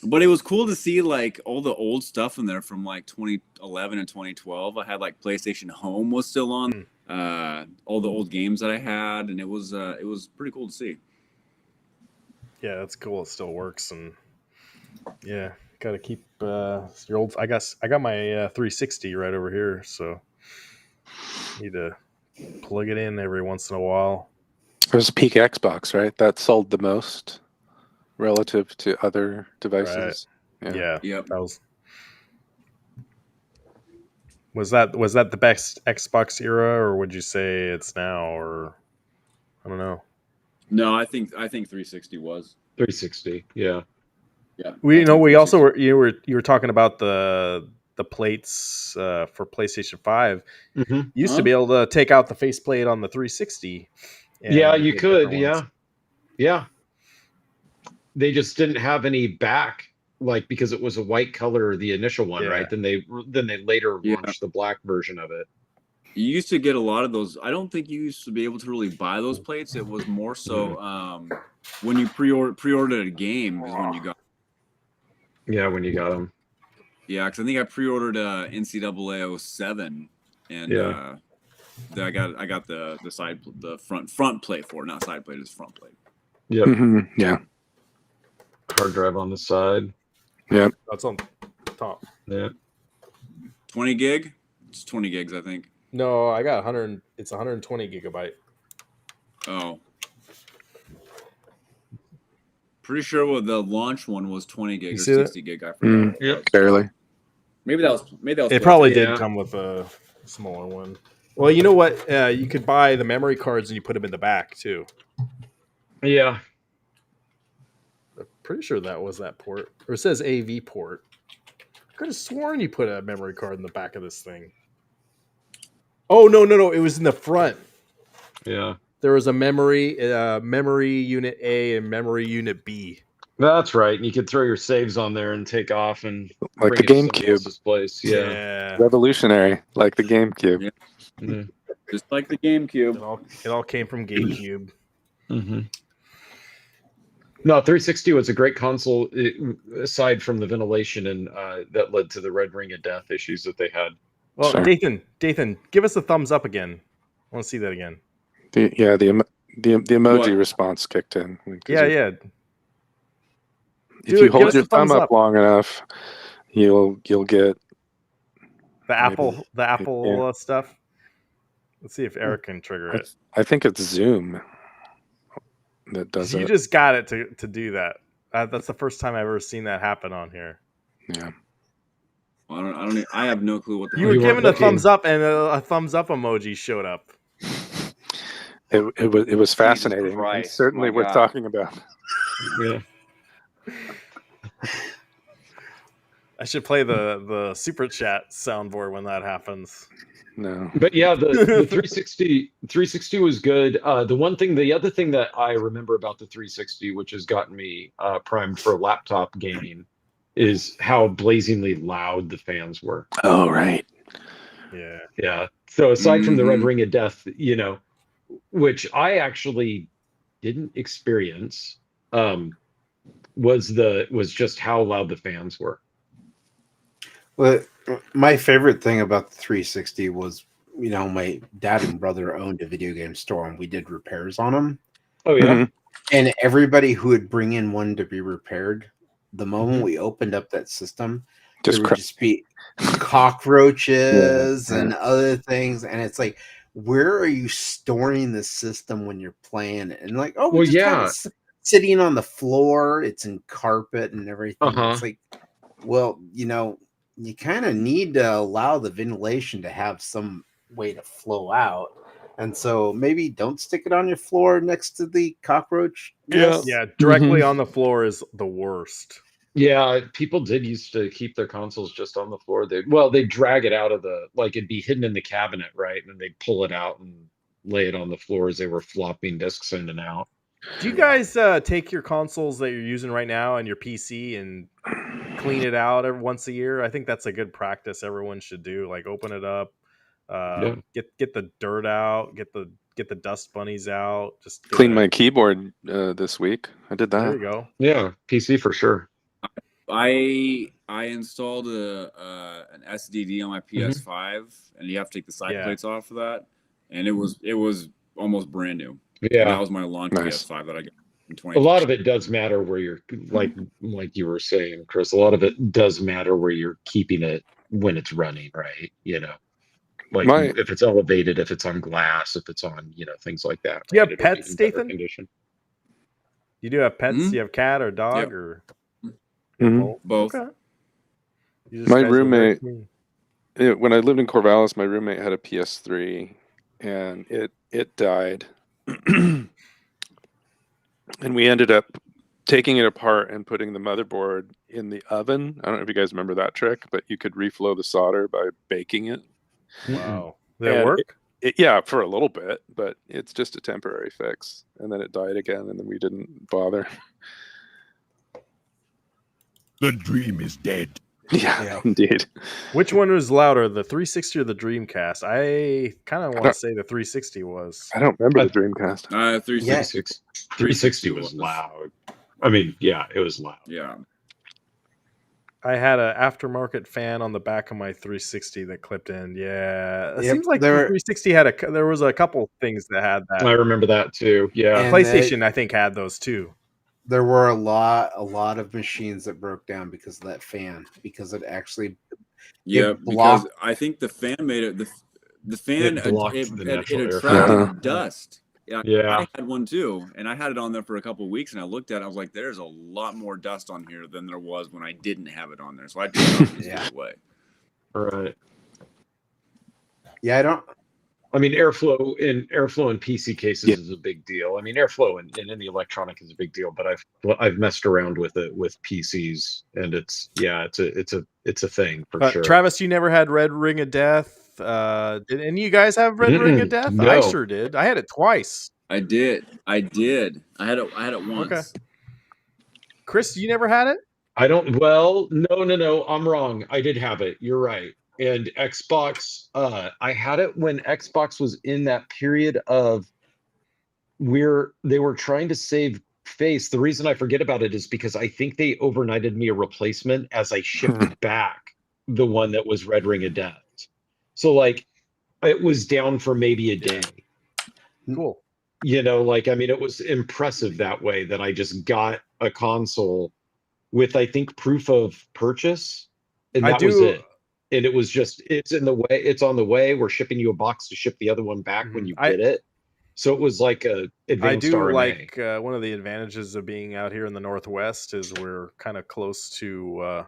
But it was cool to see like all the old stuff in there from like 2011 and 2012. I had like PlayStation Home was still on, all the old games that I had, and it was pretty cool to see. yeah, that's cool. It still works, and yeah, got to keep your old. I got my 360 right over here, so need to plug it in every once in a while. There's a peak Xbox, right? That sold the most relative to other devices. Yeah, Yep. that was that the best Xbox era, or would you say it's now, or I don't know. No, I think 360 was. 360. Yeah. Yeah. We I think we also 360. were you were talking about the plates for PlayStation 5. Mm-hmm. You used to be able to take out the faceplate on the 360. and Yeah, you get could. different ones. Yeah. They just didn't have any back, like because it was a white color, the initial one, Yeah. right? Then they later Yeah. launched the black version of it. You used to get a lot of those. I don't think you used to be able to really buy those plates. It was more so when you pre-ordered a game is when you got. Yeah, when you got them. Yeah, because I think I pre-ordered NCAA 07, and Yeah. I got the front plate for it, not side plate, it's front plate. Yep. Mhm. Yeah. Hard drive on the side. That's on top. Yeah. 20 gig? It's 20 gigs, I think. No, I got 100. It's 120 gigabyte. Oh. Pretty sure the launch one was 20 gig You or see that? 60 gig. I forgot. Mm. what it was. Barely. Maybe that was. It probably Yeah. did come with a smaller one. Well, you know what? You could buy the memory cards and you put them in the back too. Yeah. I'm pretty sure that was that port, or it says AV port. I could have sworn you put a memory card in the back of this thing. Oh no! It was in the front. Yeah. There was a memory unit A and memory unit B. That's right. And you could throw your saves on there and take off and Like the bring it to somebody GameCube. else's place. Yeah. Revolutionary, like the GameCube. Yeah. Yeah. Just like the GameCube. It all came from GameCube. Mm-hmm. No, 360 was a great console, aside from the ventilation and that led to the red ring of death issues that they had. Well, Sure. Dathan, give us a thumbs up again. I want to see that again. The emoji What? response kicked in. 'Cause Yeah. If Do you it, give hold us your a thumbs thumb up up. long enough, you'll get The Maybe. Apple Yeah. stuff. Let's see if Eric can trigger it. I think it's Zoom that does You it. just got it to do that. That's the first time I've ever seen that happen on here. Yeah. I have no clue what the You hell were You weren't given a looking. thumbs up, and a thumbs up emoji showed up. It was fascinating. And Christ, certainly my worth God. talking about. Yeah. I should play the super chat soundboard when that happens. No. But yeah, the 360 was good. The other thing that I remember about the 360, which has gotten me primed for laptop gaming, is how blazingly loud the fans were. Oh, right. Yeah. Yeah. So aside from the Red Mhm. Ring of Death, which I actually didn't experience, was just how loud the fans were. Well, my favorite thing about the 360 was, my dad and brother owned a video game store, and we did repairs on them. Oh yeah. Mhm. And everybody who would bring in one to be repaired, the moment Mhm. we opened up that system, Just there would cra- just be cockroaches Yeah, and other things. And it's like, where are you storing the system when you're playing it? And like, oh, we Well, just have yeah. it sitting on the floor. It's in carpet and everything. Uh-huh. It's like, well, you kind of need to allow the ventilation to have some way to flow out. And so maybe don't stick it on your floor next to the cockroach. nest. Yeah, directly on the floor is the worst. Yeah, people did used to keep their consoles just on the floor. They'd drag it out of it'd be hidden in the cabinet, right? And then they'd pull it out and lay it on the floor as they were flopping discs in and out. Do you guys take your consoles that you're using right now and your PC and clean it out once a year? I think that's a good practice everyone should do. Like open it up, get the dirt out, get the dust bunnies out. Just Cleaned my keyboard this week. I did There that. you go. Yeah, PC for sure. I installed an SDD on my PS5, and you have to take the side Yeah. plates off for that. And it was almost brand new. And Yeah. that was my launch Nice. PS5 that I got in A 20. lot of it does matter where you're like you were saying, Chris, a lot of it does matter where you're keeping it when it's running, right? Like if it's elevated, if it's on glass, if it's on, things like that. Do you have right? It'll be pets, in better Dathan? condition. You do have pets? Mhm. You have cat or dog Yep. or Mhm. Both. Okay. My guys are very roommate- clean. When I lived in Corvallis, my roommate had a PS3, and it died. And we ended up taking it apart and putting the motherboard in the oven. I don't know if you guys remember that trick, but you could reflow the solder by baking it. Wow. Did it And work? Yeah, for a little bit, but it's just a temporary fix. And then it died again, and then we didn't bother. The dream is dead. Yeah, Yeah. indeed. Which one was louder, the 360 or the Dreamcast? I kind of want to don't- say the 360 was. I don't remember the Dreamcast. 360. 360 was loud. I mean, yeah, it was loud. Yeah. I had an aftermarket fan on the back of my 360 that clipped in. Yeah, it Yep, seems like the 360 had there was a couple things that had that. I remember that too. Yeah. And PlayStation, I think, had those too. There were a lot of machines that broke down because of that fan, because it actually Yeah, It because blocked- I think the fan made it. The fan It blocked the it natural air attracted flow. dust. Yeah, Yeah. I had one too, and I had it on there for a couple of weeks, and I looked at it. I was like, "There's a lot more dust on here than there was when I didn't have it on there." So I took it off and Yeah. threw it away. Right. I don't I mean, airflow in PC cases Yeah. is a big deal. I mean, airflow in any electronic is a big deal. But I've messed around with it with PCs, and it's a thing for sure. Travis, you never had Red Ring of Death. Did any of you guys have Red Ring of Death? I no. sure did. I had it twice. I did. I had it once. Okay. Chris, you never had it? I don't. Well, no. I'm wrong. I did have it. You're right. And Xbox, I had it when Xbox was in that period of where they were trying to save face. The reason I forget about it is because I think they overnighted me a replacement as I shipped back the one that was Red Ring of Death. So like, it was down for maybe a day. Cool. I mean, it was impressive that way that I just got a console with, I think, proof of purchase, and that was it. and it was just it's on the way. We're shipping you a box to ship the other one back when you get it. So it was like a I advanced do RMA. like one of the advantages of being out here in the Northwest is we're kind of close to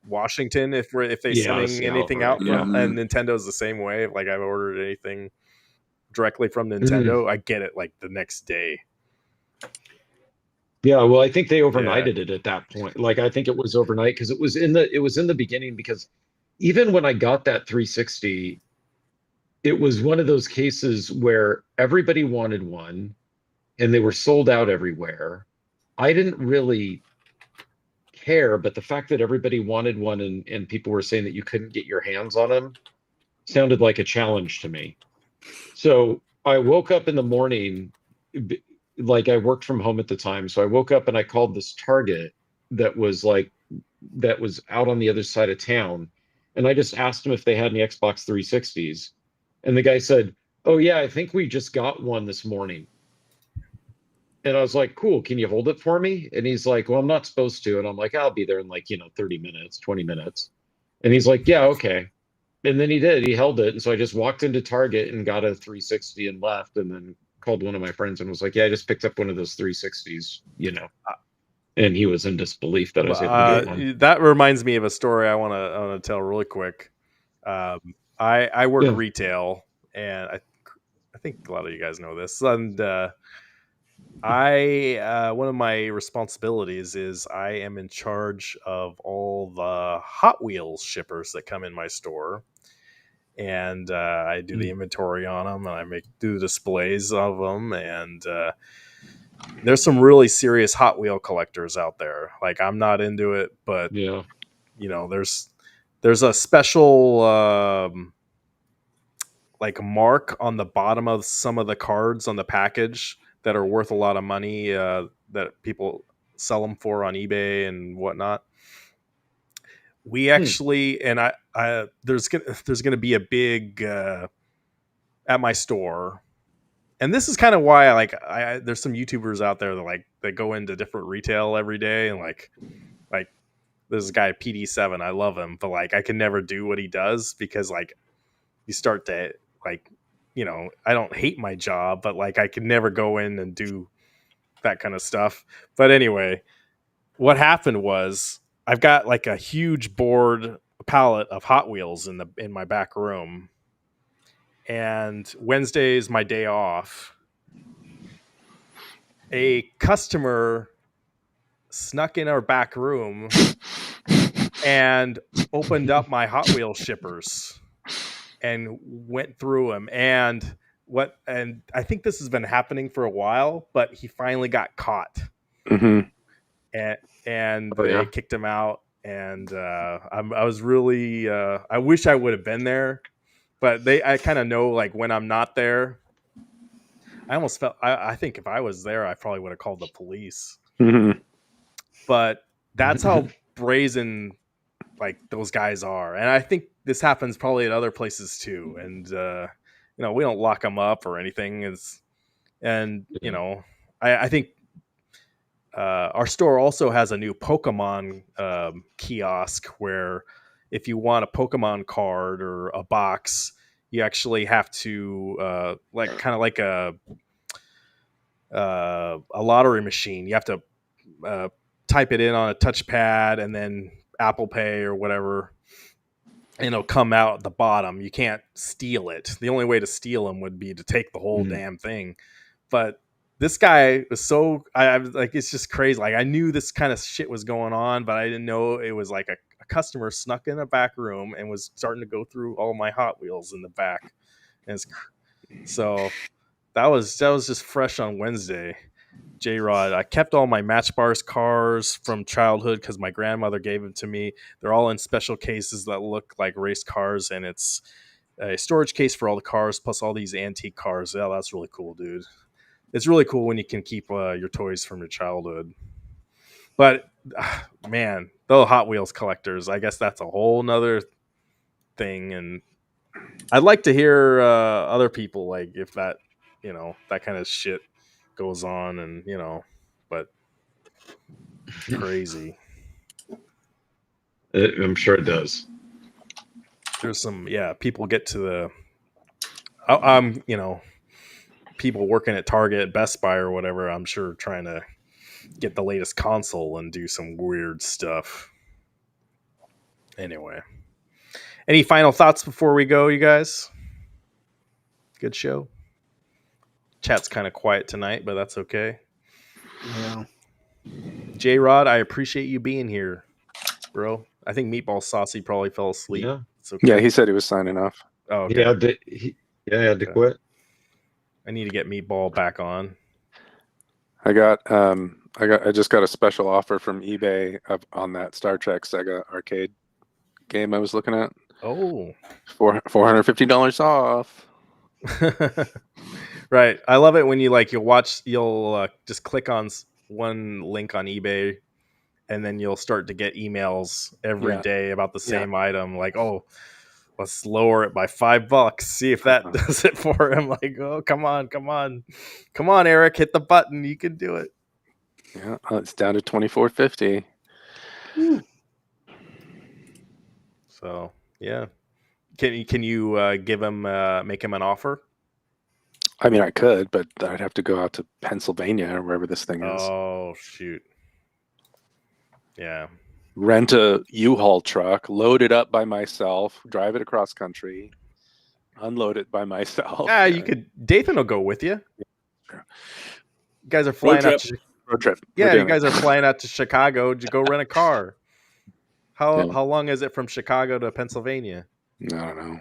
Washington. If they Yeah, sending Seattle, anything right, out from, yeah. and Nintendo's the same way. Like I've ordered anything directly from Mm. Nintendo, I get it like the next day. Yeah, well, I think they overnighted it at that point. Like I think it was overnight because it was in the beginning, because even when I got that 360, it was one of those cases where everybody wanted one and they were sold out everywhere. I didn't really care, but the fact that everybody wanted one and people were saying that you couldn't get your hands on them sounded like a challenge to me. So I woke up in the morning, like I worked from home at the time. So I woke up and I called this Target that was out on the other side of town. And I just asked them if they had any Xbox 360s. And the guy said, "Oh yeah, I think we just got one this morning." And I was like, "Cool, can you hold it for me?" And he's like, "Well, I'm not supposed to." And I'm like, "I'll be there in like, 30 minutes, 20 minutes." And he's like, "Yeah, okay." And then he did. He held it. And so I just walked into Target and got a 360 and left, and then called one of my friends and was like, "Yeah, I just picked up one of those 360s, And he was in disbelief that I was able to get one. That reminds me of a story I want to tell really quick. I work retail, and I think a lot of you guys know this. And one of my responsibilities is I am in charge of all the Hot Wheels shippers that come in my store. And I do the inventory on them, and I do the displays of them. And there's some really serious Hot Wheel collectors out there. Like I'm not into it, but there's a special like mark on the bottom of some of the cards on the package that are worth a lot of money that people sell them for on eBay and whatnot. We actually, and I there's gonna be a big at my store, and this is kind of why there's some YouTubers out there that go into different retail every day, and like this guy PD7, I love him, but like I can never do what he does because like you start to like I don't hate my job, but like I can never go in and do that kind of stuff. But anyway, what happened was I've got like a huge pallet of Hot Wheels in my back room, and Wednesday is my day off. A customer snuck in our back room and opened up my Hot Wheels shippers and went through them. And I think this has been happening for a while, but he finally got caught. Mm-hmm. And they kicked him out. And I was really I wish I would have been there, but I kind of know like when I'm not there. I almost felt I think if I was there, I probably would have called the police. Mm-hmm. But that's how brazen like those guys are, and I think this happens probably at other places too. And we don't lock them up or anything. I think our store also has a new Pokemon kiosk where if you want a Pokemon card or a box, you actually have to kind of like a lottery machine. You have to type it in on a touchpad and then Apple Pay or whatever, and it'll come out at the bottom. You can't steal it. The only way to steal them would be to take the whole damn thing. But this guy was I was like, it's just crazy. Like I knew this kind of shit was going on, but I didn't know it was like a customer snuck in a back room and was starting to go through all my Hot Wheels in the back. And so that was just fresh on Wednesday. J-Rod, I kept all my Match Bars cars from childhood because my grandmother gave them to me. They're all in special cases that look like race cars, and it's a storage case for all the cars plus all these antique cars. Yeah, that's really cool, dude. It's really cool when you can keep your toys from your childhood. But man, the Hot Wheels collectors, I guess that's a whole nother thing. And I'd like to hear other people, like if that, that kind of shit goes on, and but crazy. I'm sure it does. there's some people get to the people working at Target, Best Buy, or whatever. I'm sure trying to get the latest console and do some weird stuff. Anyway, any final thoughts before we go, you guys? Good show. Chat's kind of quiet tonight, but that's okay. Yeah. J Rod, I appreciate you being here, bro. I think Meatball Saucy probably fell asleep. Yeah. It's okay. Yeah, he said he was signing off. Oh, okay. He had to, he had to Okay. quit. I need to get Meatball back on. I just got a special offer from eBay on that Star Trek Sega arcade game I was looking at. Oh. $450 off. Right. I love it when you'll just click on one link on eBay and then you'll start to get emails every Yeah. day about the same item. Like, oh, let's lower it by $5. See if that does it for him. Like, oh, come on, Eric, hit the button. You can do it. Yeah, it's down to $24.50. So yeah, can you give him make him an offer? I mean, I could, but I'd have to go out to Pennsylvania or wherever this thing is. Oh shoot. Yeah. Rent a U-Haul truck, load it up by myself, drive it across country, unload it by myself. Yeah, you could. Dathan will go with you. You guys are flying out. Road trip. Yeah, you guys are flying out to Chicago to go rent a car. How long is it from Chicago to Pennsylvania? I don't know.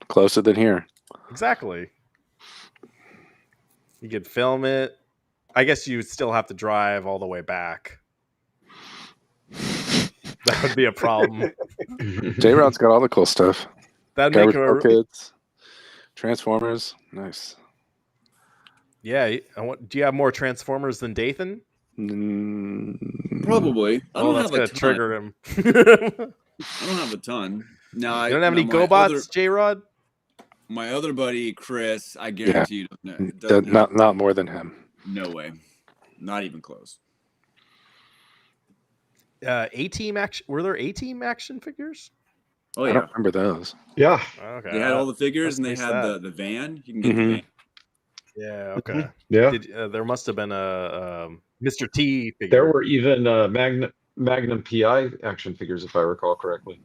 Closer than here. Exactly. You could film it. I guess you would still have to drive all the way back. That would be a problem. J-Rod's got all the cool stuff. That'd make Garbage him Kids, Transformers. Nice. Yeah. Do you have more Transformers than Dathan? Probably. I don't that's have a gonna ton. trigger him. I don't have a ton. No, You don't have any GoBots, J-Rod? My other buddy Chris, I guarantee you, Not more than him. no way, not even close. A-Team action. Were there A-Team action figures? Oh I yeah, don't remember those. Yeah. Okay. they had all the figures and they missed had that. the van. You can get the Mhm. van. Yeah. Okay. Yeah. There must have been a Mr. T figure. There were even Magnum PI action figures, if I recall correctly.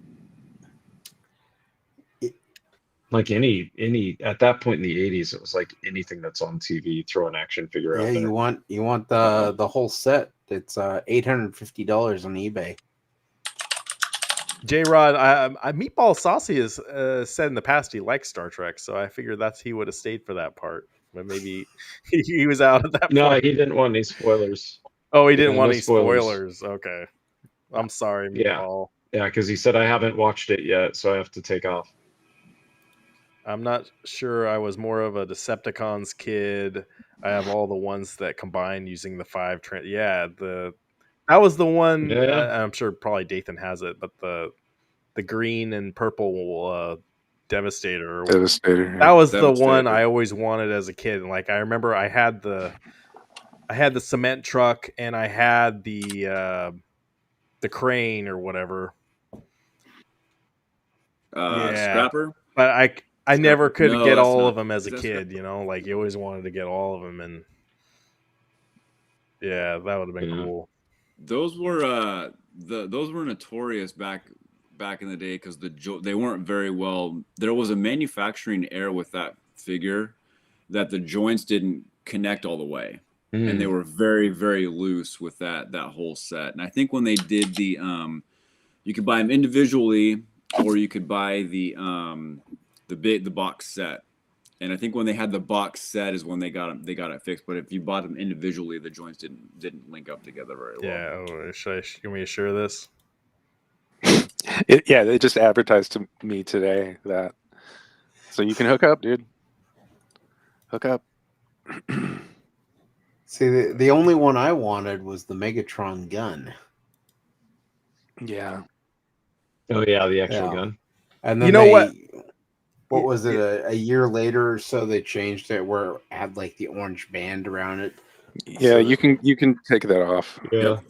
Like any at that point in the 80s, it was like anything that's on TV, throw an action figure out Yeah, there. you want the whole set. It's $850 on eBay. J-Rod, Meatball Saucy has said in the past he likes Star Trek, so I figured he would have stayed for that part. But maybe he was out at that No, point. he didn't want any spoilers. Oh, he didn't no want any spoilers. spoilers. Okay. I'm sorry, Yeah. Meatball. Yeah, because he said I haven't watched it yet, so I have to take off. I'm not sure. I was more of a Decepticons kid. I have all the ones that combine using the 5 that was the one. Yeah. I'm sure probably Dathan has it, but the green and purple Devastator. Or Devastator. that was the Devastator. one I always wanted as a kid. Like I remember, I had the cement truck and I had the crane or whatever. Scrapper. But I never could No, get that's all not- of them as a is that kid, you know, like you always wanted to get all of them, and yeah, that would have been Yeah. cool. Those were those were notorious back in the day because they weren't very well. There was a manufacturing error with that figure that the joints didn't connect all the way, and they were very, very loose with that whole set. And I think when they did the you could buy them individually or you could buy the box set. And I think when they had the box set is when they got it fixed. But if you bought them individually, the joints didn't link up together very well. Yeah, can we share this? They just advertised to me today that. So you can hook up, dude. Hook up. See, the only one I wanted was the Megatron gun. Yeah. Oh yeah, the actual Yeah. gun. And then You know what? What was it? A year later or so, they changed it where it had like the orange band around it. Yeah, you can take that off. Yeah.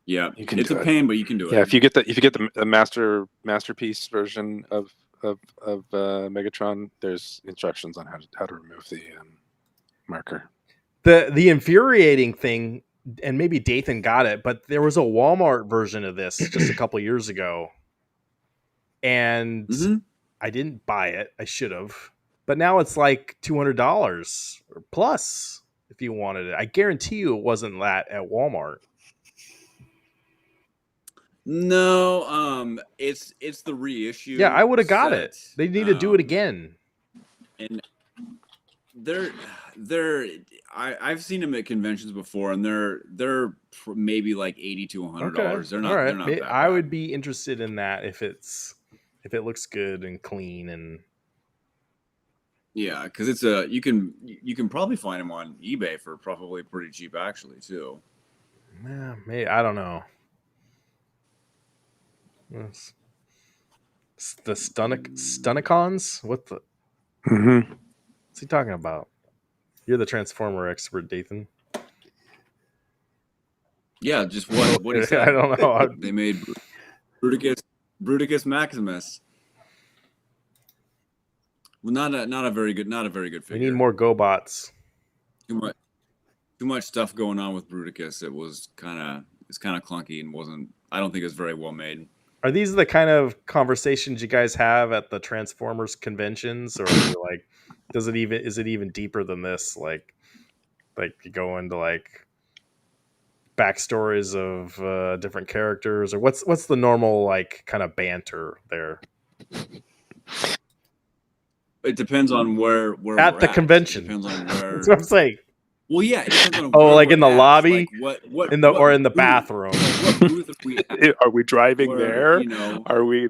Yeah, You can it's do a it. pain, but you can do it. Yeah, if you get the masterpiece version of Megatron, there's instructions on how to remove the marker. The infuriating thing, and maybe Dathan got it, but there was a Walmart version of this just a couple years ago, and Mhm. I didn't buy it. I should have, but now it's like $200 or plus if you wanted it. I guarantee you it wasn't that at Walmart. No, it's the reissue. Yeah, I would have got set. it. They need to do it again. And they're I've seen them at conventions before, and they're maybe like $80 to $100. They're not. All right. They're not that I bad. would be interested in that if it looks good and clean and Yeah, because it's you can probably find them on eBay for probably pretty cheap actually too. maybe I don't know. It's the Stunicons? What the? Mm-hmm. What's he talking about? You're the Transformer expert, Dathan. Yeah, just what he said. I don't know. They made Bruticus Maximus. Well, not a very good We figure. need more GoBots. Too much stuff going on with Bruticus. It's kind of clunky and wasn't. I don't think it's very well made. Are these the kind of conversations you guys have at the Transformers conventions, or is it like, is it even deeper than this? Like you go into like backstories of different characters, or what's the normal like kind of banter there It depends on where at we're the convention? It depends on where. That's what I'm saying. Well, yeah, it depends on. Oh, where like we're in the at. lobby, Like what in the booth? bathroom. Like, what booth are we at? Are we driving Where, there? you know, Are we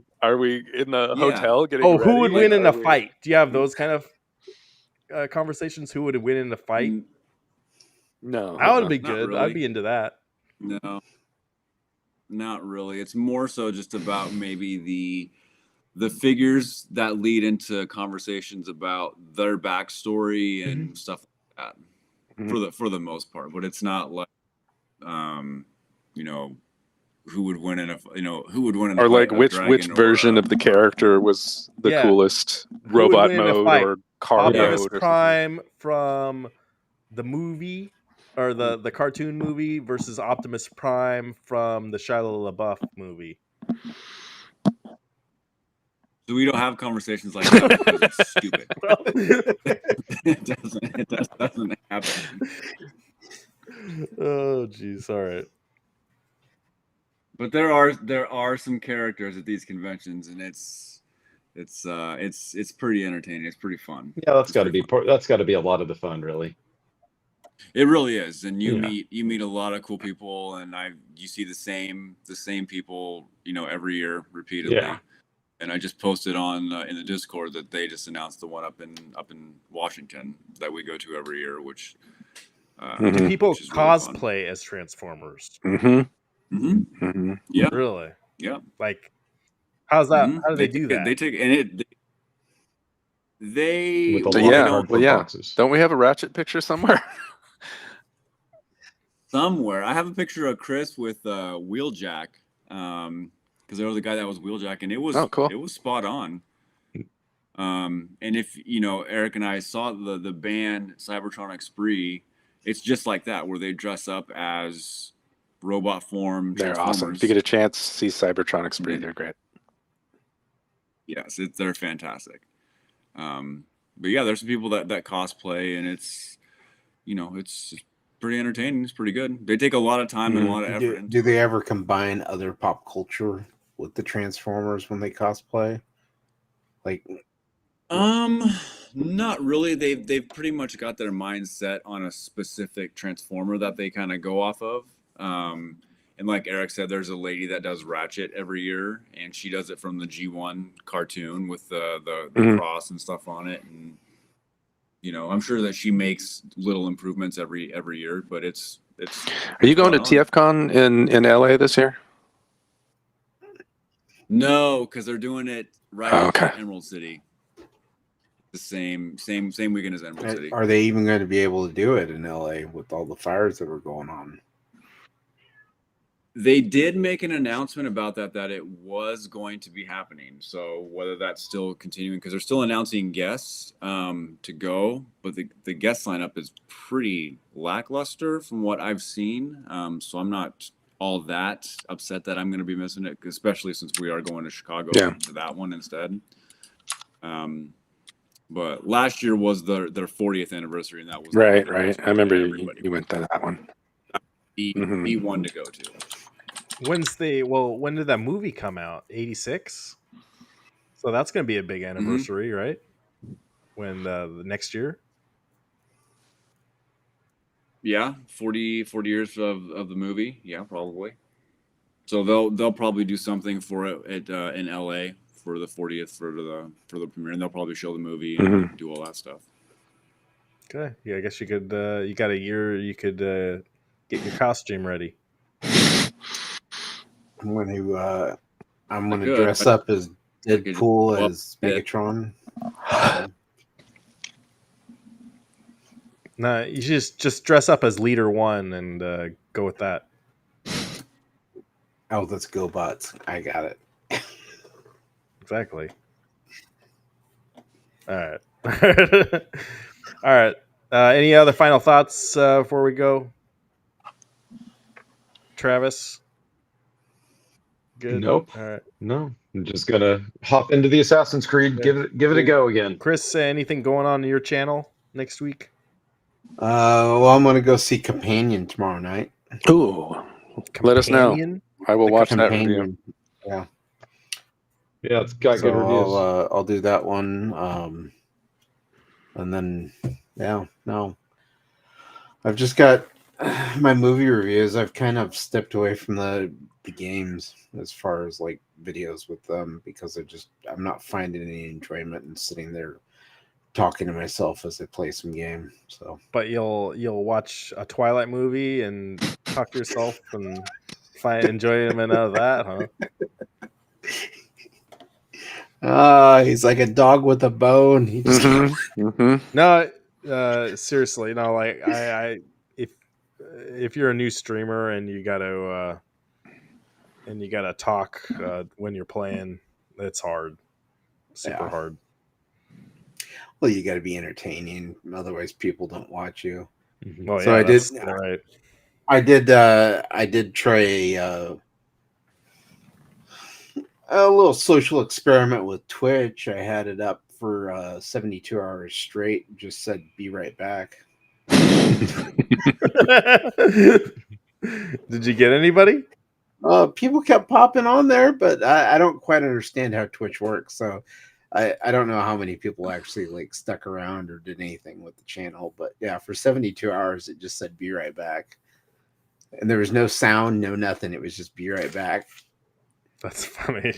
in the Yeah. hotel getting Oh, ready? who would win in Are a we- fight? Do you have those kind of conversations? Who would win in a fight? No. That would be Not good. really. I'd be into that. No, not really. It's more so just about maybe the figures that lead into conversations about their backstory and stuff like that. Mhm. For the most part, but it's not like you know, who would win in a Or like fight, a which dragon or version a- of the character was the Yeah. coolest? Who would Robot win in a mode fight? or car Optimus mode or Prime from the movie or the cartoon movie versus Optimus Prime from the Shia LaBeouf movie. So we don't have conversations like that because it's stupid. It doesn't happen. Oh, geez. All right. But there are some characters at these conventions, and it's pretty entertaining. It's pretty fun. Yeah, that's It's got to pretty be fun. that's got to be a lot of the fun, really. It really is, and you Yeah. meet a lot of cool people, and you see the same people, every year repeatedly. Yeah. And I just posted on in the Discord that they just announced the one up in Washington that we go to every year, which Mhm. People which is really fun. cosplay as Transformers. Mm-hmm. Mm-hmm. Mm-hmm. Yeah, Really? yeah. Like, how's that? Mhm. How do they do that? They take and it. They With a So lot yeah, of well, cardboard yeah. boxes. Don't we have a Ratchet picture somewhere? somewhere. I have a picture of Chris with Wheeljack, because there was a guy that was Wheeljack, and it was Oh, cool. it was spot on. And if Eric and I saw the band Cybertronic Spree, it's just like that where they dress up as robot form They're awesome. Transformers. If you get a chance, see Cybertronic Spree. They're great. Yes, they're fantastic. But yeah, there's some people that cosplay, and it's it's pretty entertaining. It's pretty good. They take a lot of time and a lot of effort. into Do they ever combine other pop culture with the Transformers when they cosplay? Like, Not really. They've pretty much got their mind set on a specific Transformer that they kind of go off of. And like Eric said, there's a lady that does Ratchet every year, and she does it from the G1 cartoon with the Mhm. cross and stuff on it. And I'm sure that she makes little improvements every year, but it's. Are you going to spot on. TFCon in LA this year? No, because they're doing it right Oh, after okay. Emerald City. The same weekend as Emerald City. are they even going to be able to do it in LA with all the fires that are going on? They did make an announcement about that it was going to be happening. So whether that's still continuing, because they're still announcing guests to go, but the guest lineup is pretty lackluster from what I've seen. So I'm not all that upset that I'm going to be missing it, especially since we are going to Chicago to that one instead. But last year was their 40th anniversary, and that was Right. the best I remember one. you Everybody went to that one. be one to go to. When did that movie come out? 86. So that's going to be a big anniversary, right? When the next year. Yeah, 40 years of the movie. Yeah, probably. So they'll probably do something for it at in LA for the 40th for the premiere, and they'll probably show the movie and do all that stuff. Okay. Yeah, I guess you could. You got a year. You could get your costume ready. I'm gonna could, dress but up as I could just Deadpool go up as a bit. Megatron. No, you just dress up as Leader One and go with that. Oh, let's go, bots! I got it. Exactly. All right. All right. Any other final thoughts before we go? Travis? Good. Nope. All right. No, I'm just gonna hop into the Assassin's Creed. Yeah. Give it a go again. Chris, anything going on in your channel next week? Well, I'm gonna go see Companion tomorrow night. Ooh, let us know. Companion? I will The watch that review. Companion. Yeah. Yeah, it's got So good reviews. I'll do that one. And then no. I've just got my movie reviews. I've kind of stepped away from the games as far as like videos with them because I'm not finding any enjoyment in sitting there talking to myself as I play some game. So But you'll watch a Twilight movie and talk to yourself and find enjoyment out of that, huh? he's like a dog with a bone. He just No, seriously, no. Like if you're a new streamer and you gotta talk when you're playing, it's hard, super Yeah. hard. well, you got to be entertaining, otherwise people don't watch you. Oh, So yeah, I did- that's right. I did try a little social experiment with Twitch. I had it up for 72 hours straight. Just said, "Be right back." Did you get anybody? People kept popping on there, but I don't quite understand how Twitch works. So I don't know how many people actually like stuck around or did anything with the channel. But yeah, for 72 hours, it just said, "Be right back." And there was no sound, no nothing. It was just "Be right back." That's funny.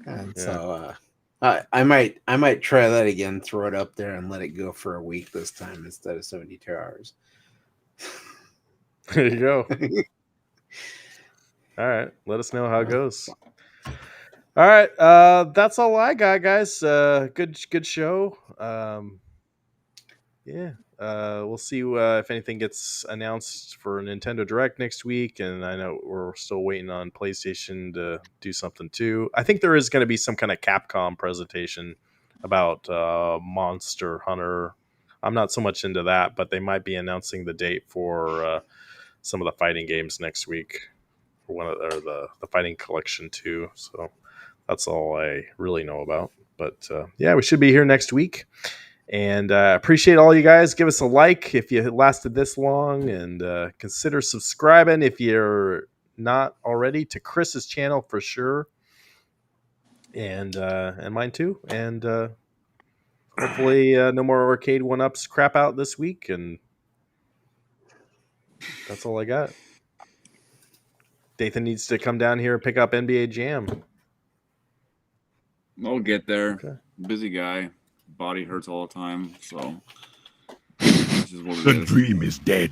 And Yeah. so I might try that again, throw it up there and let it go for a week this time instead of 72 hours. There you go. All right, let us know how it goes. All right, that's all I got, guys. Good show. Yeah, we'll see if anything gets announced for Nintendo Direct next week, and I know we're still waiting on PlayStation to do something too. I think there is going to be some kind of Capcom presentation about Monster Hunter. I'm not so much into that, but they might be announcing the date for some of the fighting games next week, or the fighting collection too. So that's all I really know about. But yeah, we should be here next week. And appreciate all you guys. Give us a like if you lasted this long, and consider subscribing if you're not already to Chris's channel for sure, and mine too. And hopefully, no more Arcade 1-Ups crap out this week. And that's all I got. Dathan needs to come down here and pick up NBA Jam. I'll get there. Okay. Busy guy. Body hurts all the time, so this is what it The is. dream is dead.